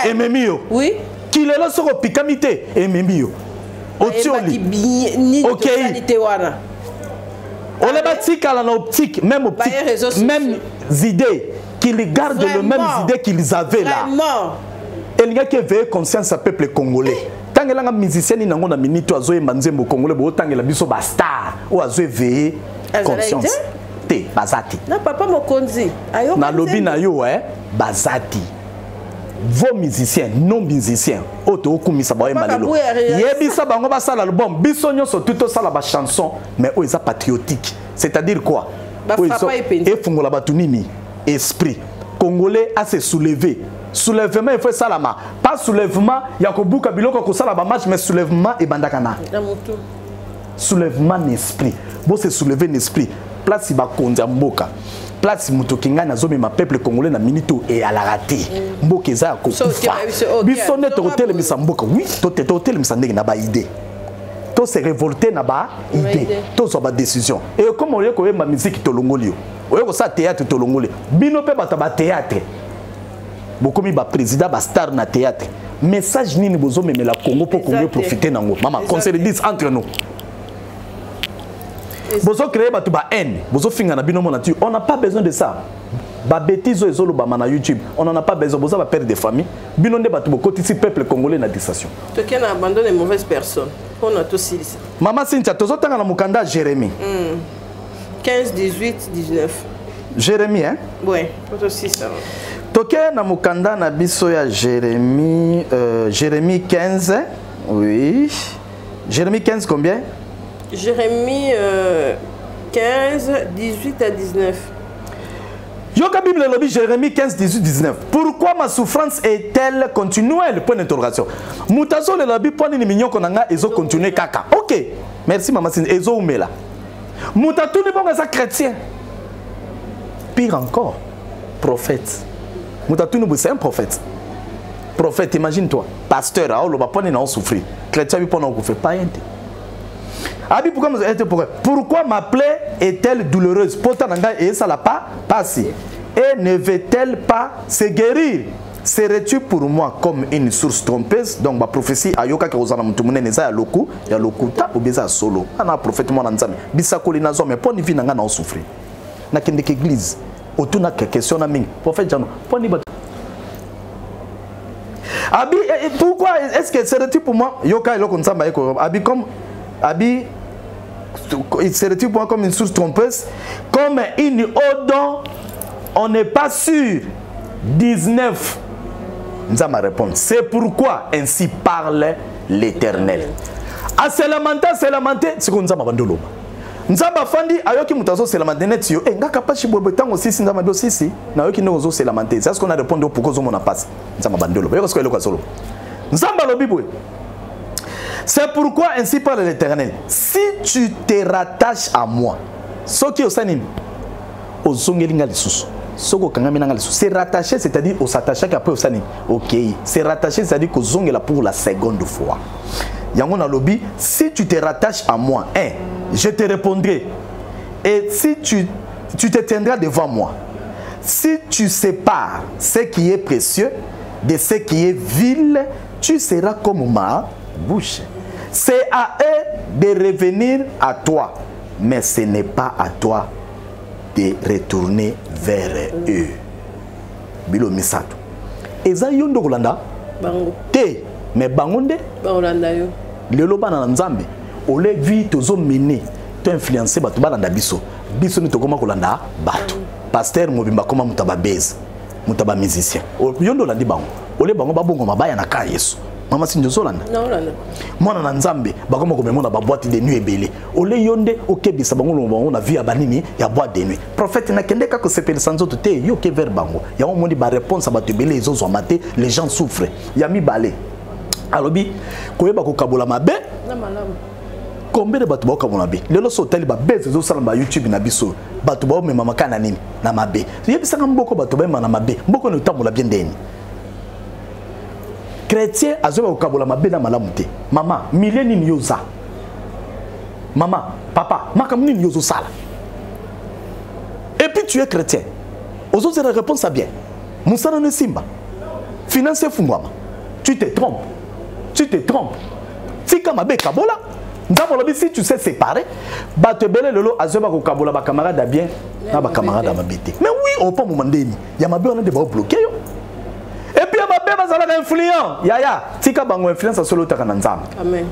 ememio oui kilelo soko opikamite ememio otioli OK on les batika la optique même optique même idées qu'ils gardent le même idée qu'ils avaient là il y a qui veille conscience à peuple congolais tant que les musiciens ni nango na minute azoye manzembo congolais bo tant que la biso ba star ou azoye veiller conscience te bazati na papa mokonzi ayo na lobby na yo bazati vos musiciens non musiciens auto okumisa ba emalelo yebisa bango ba sala album biso nyonso tout sala ba chanson mais o eza patriotique c'est-à-dire quoi et fungola batunini esprit congolais a se soulever soulèvement il faut salama pas soulèvement yakobuka biloko ko sala ba match mais soulèvement et bandakana soulèvement d'esprit bo se soulever l'esprit place ba konza mboka place mutokinga na zomi ma peuple congolais na minito et à la raté mboka za ko biso ne to hôtel misa mboka oui to hôtel misa ndenge na ba idée to se révolter na ba idée to so ba décision et comme on ko yemba musique to longolio oyo ko sa théâtre to longolio bino pe bata ba théâtre beaucoup mi ba président ba star na théâtre message nini bozo memela Congo pour Congo profiter nango maman qu'on se le dise entre nous bozo créer batu ba haine bozo finga na bino monatu on n'a pas besoin de ça ba bêtises ezolo ba na YouTube on en a pas besoin bozo ba perdre des familles bino nde batu bokotisi peuple congolais na distraction to ken abandonne les mauvaises personnes on a tous ici maman Cynthia tozo tanga na mukanda Jérémie 15 18 19 Jérémie hein ouais tout aussi ça toke na mukanda na biso ya Jérémie Jérémie 15 oui Jérémie 15 combien Jérémie 15 18 à 19 Yoka Bible lobby Jérémie 15 18 19 pourquoi ma souffrance est-elle continuelle point d'interrogation mutazo le lobby point ni minyoko nanga ezo continuer kaka OK merci maman Sine ezo umela mutatu ni bonga za chrétien pire encore prophète mutatu ni c'est un prophète prophète imagine-toi pasteur ah lo ba point na souffrir chrétien bi point na ko fait pas rien. Pourquoi ma plaie est-elle douloureuse? Pourtant, et ça l'a pas passé. Et ne veut-elle pas se guérir? Serais-tu pour moi comme une source trompeuse? Donc, ma prophétie, Ayoka qui osana mutumune neza ya loku, ya lokuta ou beza solo. Ana prophète mo nanzame. Bisa kolina zo mais pour ni vinanga na souffrir. Na kende ke église. Otuna ke question na mingi. Prophète Jano, pour ni bat. Abi pourquoi est-ce que serais-tu pour moi? Yoka eloko nzamba eko. Abi comme Abi il serait pour comme une source trompeuse, comme une odon, on n'est pas sûr. 19. Nous allons répondre. C'est pourquoi ainsi parle l'Éternel. À se lamenter, c'est qu'on nous a abandonné. nzamba fandi ayoki mutazo c'est la mandenette yo nga kapachi bobo tango sisi nzamba do sisi na yoki ndo c'est la mandenette c'est ce qu'on a répondu pourquoi zo mona passe nzamba bandelo ba yosko eloko solo nzamba lobi boy. C'est pourquoi ainsi parle l'Éternel, si tu te rattaches à moi, ce qui est au sanim au zongelinga lisusu soko kangamina lisusu c'est rattaché c'est-à-dire au s'attacher après au sanim. OK, c'est rattaché c'est-à-dire qu'au zongela pour la seconde fois. Yango na lobi, si tu te rattaches à moi, je te répondrai. Et si tu te tiendras devant moi. Si tu sépares ce qui est précieux de ce qui est vil, tu seras comme ma bouche. C'est à eux de revenir à toi, mais ce n'est pas à toi de retourner vers eux. Bilo misato. Eza yondo kolanda? Bango. Te, mais bangonde? Bangonda yo. Lelo bana nzambe. Ole vi tozo mené, to influencer batu bana biso. Biso ni tokoma kolanda batu. Pasteur mobimba koma mutaba base. Mutaba musicien. Yondo landi bango. Ole bango babongo mabaya na ka Yesu. Mama si njozolanda. Non landa. Mwana na nzambe bakoma komemona ba boîte de nuit ebele. Ole yonde okebisa bango lo na vie ya banini ya boîte de nuit. Prophète na kendeka ko sepeli sanzo te yo ke vers bango. Ya omoni ba réponse ba te belé ezo maté, les gens souffrent. Ya mi balé. Alobi koyeba ko kabola mabe. Na malamu. Combien de batu ba kabola mabe? Lelo so tali ba base ezo sala ba YouTube na biso. Batu ba mema makana nini na mabe. Yebisa mboko batu ba na mabe. Mboko no tambola bien deni. Chrétien azoba kokabola mabe na malamu te. Mama, mileni ni yoza. Mama, papa, makamuni ni yozo sala. Et puis tu es chrétien. Aux autres la réponse à bien. Moussana ne simba. Finance fungwama. Tu te trompes. Tu te trompes. Tika mabe kabola. Ndabolobi si tu sais séparer, ba te belé lelo azoba kokabola ba camarade à bien na ba camarade à mabete. Mais oui, au pas moment ndeni. Ya mabe on a de ba bloquer yo. Et puis ma bébé ça va influent. Yaya, tika bango influence sur l'autre kananzam. Amen.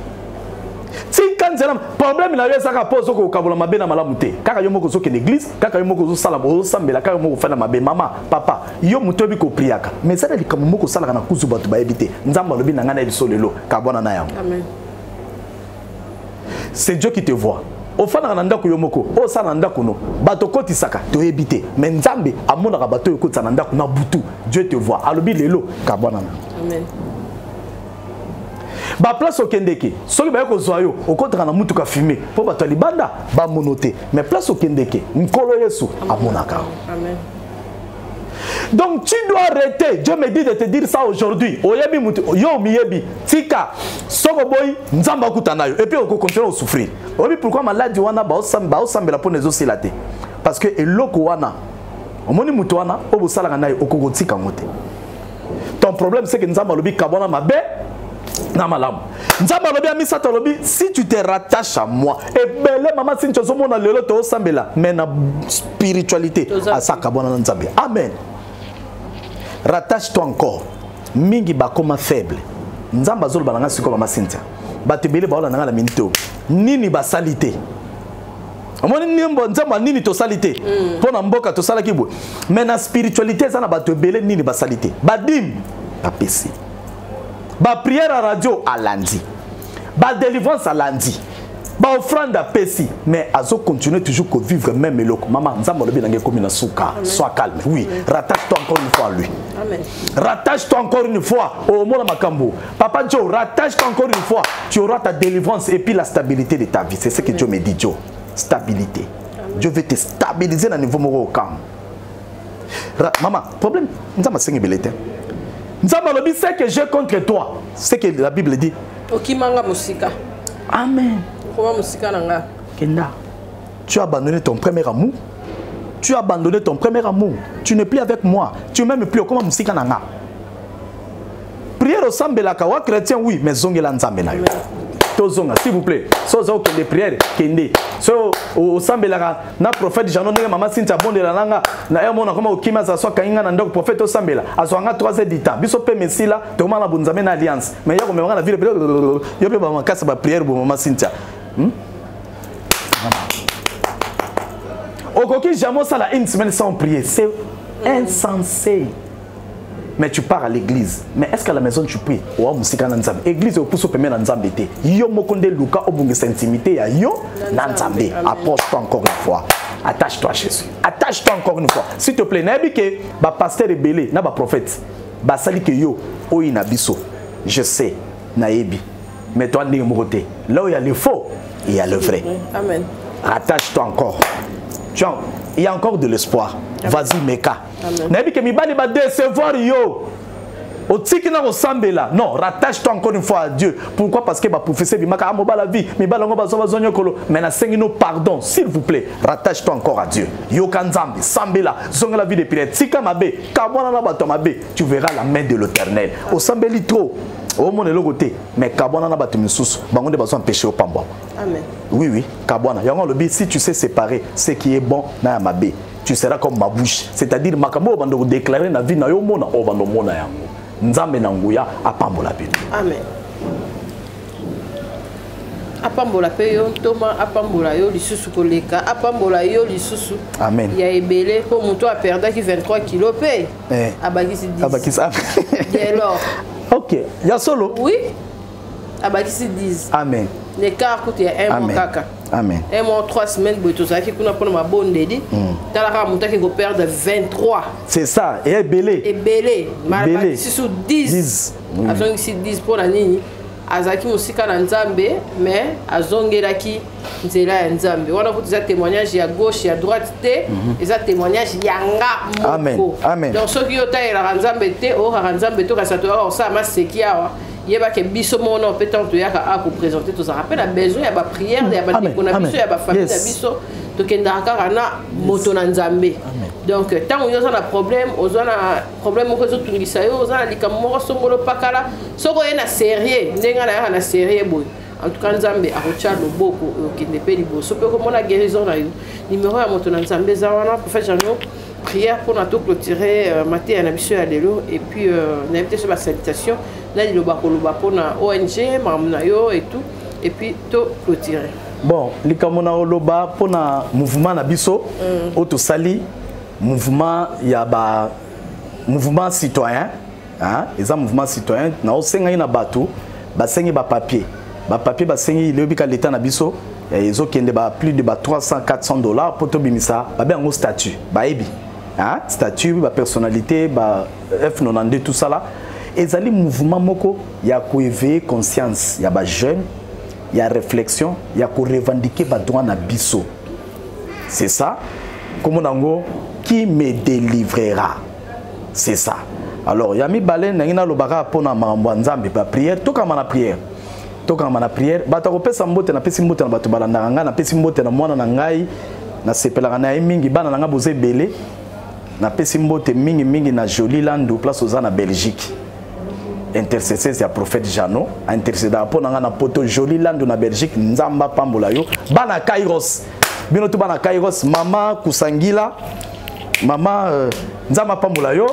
Tika nzela problème na yo saka pose ko kabola mabe na malamu te. Kaka yo moko zo ke l'église, kaka yo moko zo sala bo sambela, kaka yo moko fa na mabe mama, papa, yo mutobi ko priaka. Mais ça li comme moko sala na kuzu batu ba ebité. Nzamba lobi na ngana biso lelo, ka bona na yango. Amen. C'est Dieu qui te voit. Au fond na ndako yo moko, o sala ndako no, bato koti saka to ebité. Mais nzambe amona ka bato yo koti na ndako na butu. Dieu te voit. Alobi lelo, ka bona na. Amen. Ba place au kendeke soki ba ko zoyo okotaka na mutuka filmer po bato libanda ba monoté mais place au kendeke nkolo Yesu amonaka. Amen. Donc tu dois arrêter. Dieu me dit de te dire ça aujourd'hui. Oyebi mutu yo miyebi tika soko boy nzamba kutana yo et puis on continue à souffrir. Oyebi pourquoi maladie wana ba osambela po nezo silate parce que eloko wana omoni mutu wana obusala na yo okokotika ngote. Ton problème c'est que nzamba lobi kabona mabe na malamu. Nzamba lobi amisa to lobi si tu te rattaches à moi et belé maman si tu mona lelo to sambela mais na spiritualité à ça kabona nzambe. Amen. Rattache-toi encore. Mingi bakoma faible. Nzamba zolo balanga siko mama Cynthia. Batebele baola nanga la minito. Nini ba salité. Omoni nimbo nzamba nini to salité. Pona mboka to sala kibwe. Mais na spiritualité ça na batebele nini ba salité. Badim ba pesi. Ba prière à radio à lundi. Ba délivrance à lundi. Ba offrande à pesi. Mais azo continuer toujours à vivre même eloko. Maman nzamba lobi nanga komi na suka. Sois calme. Oui, rattache-toi encore une fois à lui. Amen. Rattache-toi encore une fois au Mona Makambo. Papa Joe, rattache-toi encore une fois. Tu auras ta délivrance et puis la stabilité de ta vie. C'est ce que Dieu me dit, Joe. Stabilité. Amen. Dieu veut te stabiliser dans le niveau moro calme. Maman, problème, nous avons 5 billets. Nous avons dit ce que j'ai contre toi. C'est ce que la Bible dit. Okimanga musika. Amen. Comment musika nanga? Kenda. Tu as abandonné ton premier amour. Tu as abandonné ton premier amour. Tu n'es plus avec moi. Tu n'es même plus comment musika nanga. Prière au sambela kawa chrétien oui, mais zongela nzambela yo. Tozonga s'il vous plaît. So zo que les prières kende. So au sambela na prophète Jean ndenge mama Cynthia bondela nanga na yo mona koma okima za so kainga na ndoko prophète au sambela. Azwanga 3 heures du temps. Biso pe mesila to mama bunzame na alliance. Mais yo komema na ville yo pe ba makasa ba prière bo mama Cynthia. Okoki jamais ça la une semaine sans prier, c'est insensé. mais tu pars à l'église. Mais est-ce qu'à la maison tu pries? Oh, musika na nzambe. Église au pousse au premier na nzambe te. Yo mokonde luka obunge intimité ya yo na nzambe. Approche-toi encore une fois. Attache-toi à Jésus. Attache-toi encore une fois. S'il te plaît, n'abi que ba pasteur rebelle, na ba prophète. Ba sali que yo oyi na biso. Je sais, naebi. Mais toi n'est moté. Là où il y a le faux, il y a le vrai. Amen. Attache-toi encore. Il y a encore de l'espoir. Vas-y, Meka. N'abi que mi ba ba décevoir yo. Non, rattache-toi encore une fois à Dieu. Pourquoi? Parce que ma prophétie bimaka amoba la vie, mi balongo bazoba zonyokolo. Mais na sengino pardon, s'il vous plaît, rattache-toi encore à Dieu. Yo kanzambe, sambela, zonga la vie de pirate. Sika mabe, kabona na bato mabe, tu verras la main de l'Éternel. Au sambeli trop. Au monde le côté, mais kabona na bato misusu, bango de besoin péché au pambo. Amen. Oui oui, kabona. Yango le bi si tu sais séparer ce qui est bon na mabe, tu seras comme ma bouche. C'est-à-dire makamo bando déclarer na vie na yo mona o bando mona yango. Nzambe na nguya apambola pe. Amen. Apambola pe yo toma apambola yo lisusu koleka apambola yo lisusu. Amen. Ya ebele ko muto a perdu qui 23 kilos pe. Abakisi 10. Abakisi. Et alors. OK, ya solo. Oui. Abakisi 10. Amen. L'écart coûte un mois kaka. Amen. Un mois 3 semaines boito ça qui kuna pona ma bonne dedi. Tala muta qui go perdre 23. C'est ça, et belé. Et belé. Malabaki sous 10. Azongi si 10 pour la nini. Azaki musika na nzambe mais azongelaki nzela ya nzambe. Wana ko za témoignage ya gauche ya droite te, eza témoignage yanga moko. Amen. Amen. Donc ceux qui ota la nzambe te o nzambe to ka sa to ça ma sekia. Yeba ke biso mono peut-être yaka a pour présenter tout ça rappelle a besoin ya ba prière ya ba décona biso ya ba famille ya biso to kenda kaka na moto na nzambe. Donc tant on a un problème ko zo tungisa yo za likamoko songolo pakala soko ena sérieux ndenga na na sérieux boy. En tout cas nzambe akocha loboko okende pe liboso pe ko mona guérison na yo. Numéro ya moto na nzambe za wana prophète Jeannot prière pour nous clôturer matin à biso ya lelo et puis n'inviter sur la salutation là il loba pour na ONG mamna yo et tout et puis to clôturer. Bon, likamona oloba pour na mouvement na biso auto sali mouvement ya ba mouvement citoyen hein les mouvement citoyen na osenga na bato ba sengi ba papier ba sengi le bika l'état na biso ils ont kende ba plus de ba 300-400 $ pour to bimisa ba ben un statut ba ebi hein statut ba personnalité ba F92 tout ça là ezali mouvement moko ya ko éveiller conscience ya ba jeune ya réflexion ya ko revendiquer ba droit na biso c'est ça comme nango qui me délivrera c'est ça alors yami balen na lobaka pona mambo nzambe ba prière to kama na prière bata ko pesa mbote na pesi mbote na bato balanda nga na pesi mbote na mwana na ngai na sepelaka na mingi bana nga boze belé na pesi mbote mingi na Joli Landu place aux na Belgique intercesseur ya prophète Jeannot intercéder pona nga na poto Joli Landu na Belgique nzamba pambola yo bana Kairos bino to bana Kairos mama kusangila mama nzamba pambola yo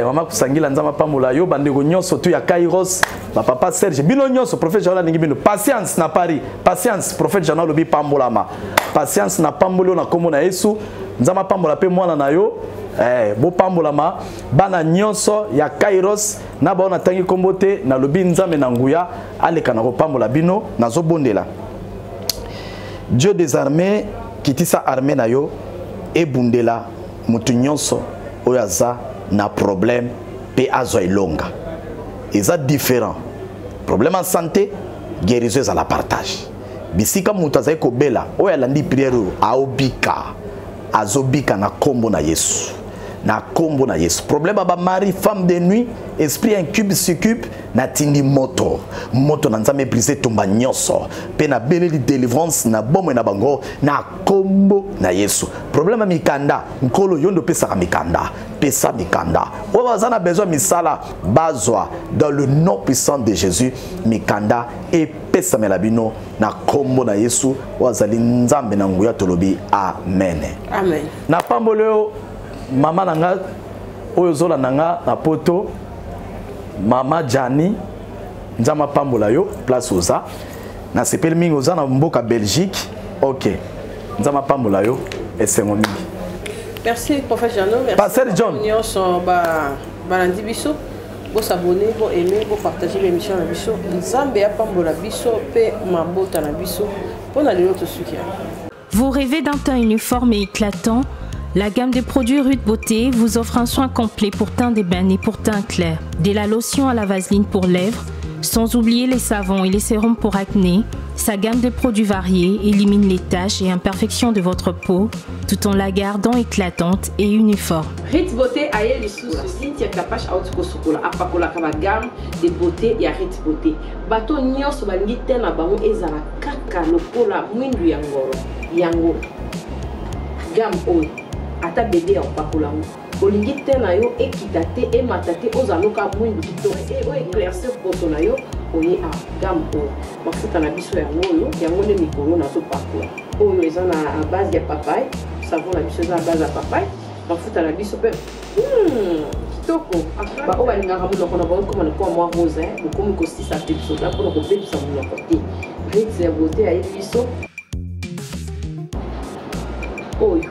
mama kusangila nzamba pambola yo bandeko nyonso to ya Kairos ba papa Serge bino nyonso prophète Jeannot ningi bino patience na Paris patience prophète Jeannot lobi pambolama patience na pambolo na kombo na Yesu nzamba pambola pe mwana na yo bo pambolama bana nyonso ya Kairos na ba na tangi kombo te na lobi nzambe na nguya aleka na ko pambola bino nazo bondela Dieu des armées kitisa armée na yo e bundela mutu nyonso oyaza na problème pe azo ilonga eza différent problème en santé guérison à la partage bisika mutu azai ko bela oya landi prière aobika azobika na kombo na Yesu na kombo na Yesu problème ba mari femme de nuit esprit incube succube na tindi moto na nzambe brisé tomba nyonso pe na beleli délivrance na bomo na bango na kombo na Yesu problème mikanda nkolo yondo pesa mikanda pesa mikanda o bazana besoin misala bazwa dans le nom puissant de Jésus mikanda et pesa melabino na kombo na Yesu wazali nzambe na nguya tolobi amen amen na pamboleo mama nanga oyo zola nanga na poto mama Jani nzama pambola yo place oza na sepeli mingi oza na mboka Belgique OK nzama pambola yo esengo mingi merci prophète Jeannot merci Pasteur John nyonso ba balandi biso bo s'abonner, bo aimer, bo partager l'émission na biso. Nzambe ya pambola biso pe mabota na biso pona lelo to sukia. Vous rêvez d'un teint uniforme et éclatant? La gamme de produits Rude Beauté vous offre un soin complet pour teint d'ébène et pour teint clair. De la lotion à la vaseline pour lèvres, sans oublier les savons et les sérums pour acné. Sa gamme de produits variés élimine les taches et imperfections de votre peau tout en la gardant éclatante et uniforme. Rude Beauté aye lisusu Cynthia Kapash auto sokola apakola ka gamme de beauté ya Rude Beauté. Bato nyonso balingi te na bango ezala kaka lokola mwindu ya ngoro. Yango gamme oyo ata bébé ya pakola olingi te na yo ekita te emata te ozaloka mwindu kitoko e o éclaircir poto na yo oye a gamme oyo mafuta na biso yango nde mikolo na to pakola oyo eza na base ya papaye savon na biso eza na base ya papaye mafuta na biso pe kitoko ba o balingaka monoko na bango koma na kwa mwa rose bokomi kosisa pe biso da mpona kobebisa monoko te Rude ya beauté ayebi biso oyo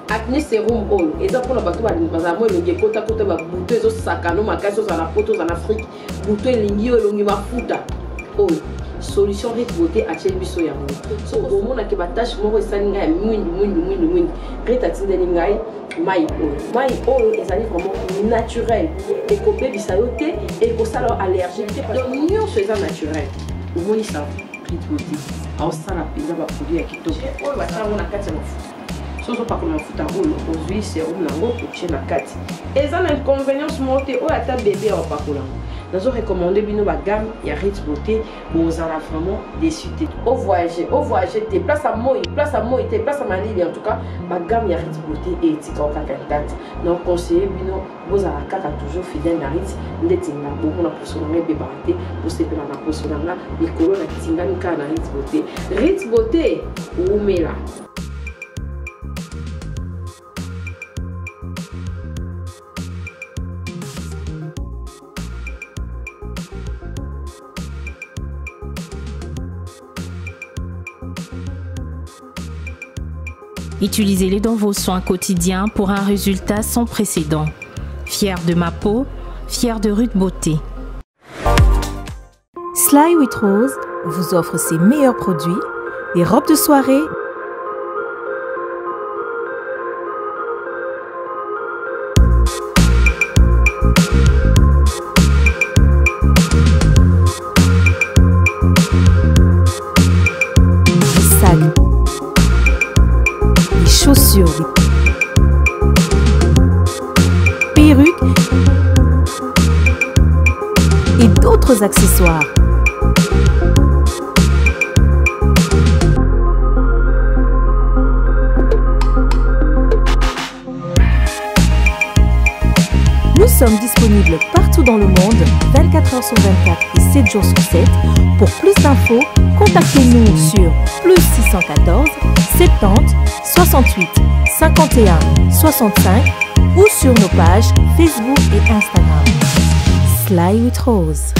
acné sérum oyo eza mpona bato bazala mo elongi ekota babuto ezosakano makasi ozala poto ozala afrique buto elingi yo elongi mafuta oyo solution Rude Beauté atieli biso yango so omonaki batashe moko esali ngai ya mwindu Rude atindeli ngai mai oyo ezali vraiment naturel ekobebisa yo te ekosala yo allergique te donc nyonso eza naturel omonisa Rude Beauté aosala mpenza baproduit ya kitoko oyo basalango na kati ya mafuta soso pakola mafuta oyo ozwi serum nango otie na kati eza na inconvénience moko te oyo ata bébé aopakola ngo nazo recommande bino bagamme ya Rude Beauté bozala vraiment déçu te o voyager te place à moi te place à malili en tout cas bagamme ya Rude Beauté etika okaka date donc conseiller bino bozala kaka toujours fidèle na Rude ndeti nga bomona poso nanga ebebaka te bosepela na poso nanga mikolo na tingani kaka na Rude Beauté. Rude Beauté umela. Utilisez-les dans vos soins quotidiens pour un résultat sans précédent. Fier de ma peau, fier de Rude Beauté. Sly with Rose vous offre ses meilleurs produits, les robes de soirée, les sacs, les chaussures, les perruques et d'autres accessoires. Nous sommes disponibles partout dans le monde, 24 heures sur 24 et 7 jours sur 7. Pour plus d'infos, contactez-nous sur +614 70 68 51 65 ou sur nos pages Facebook et Instagram. Sly with Rose.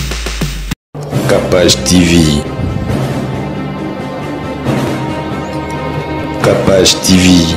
Kapash TV. Kapash TV.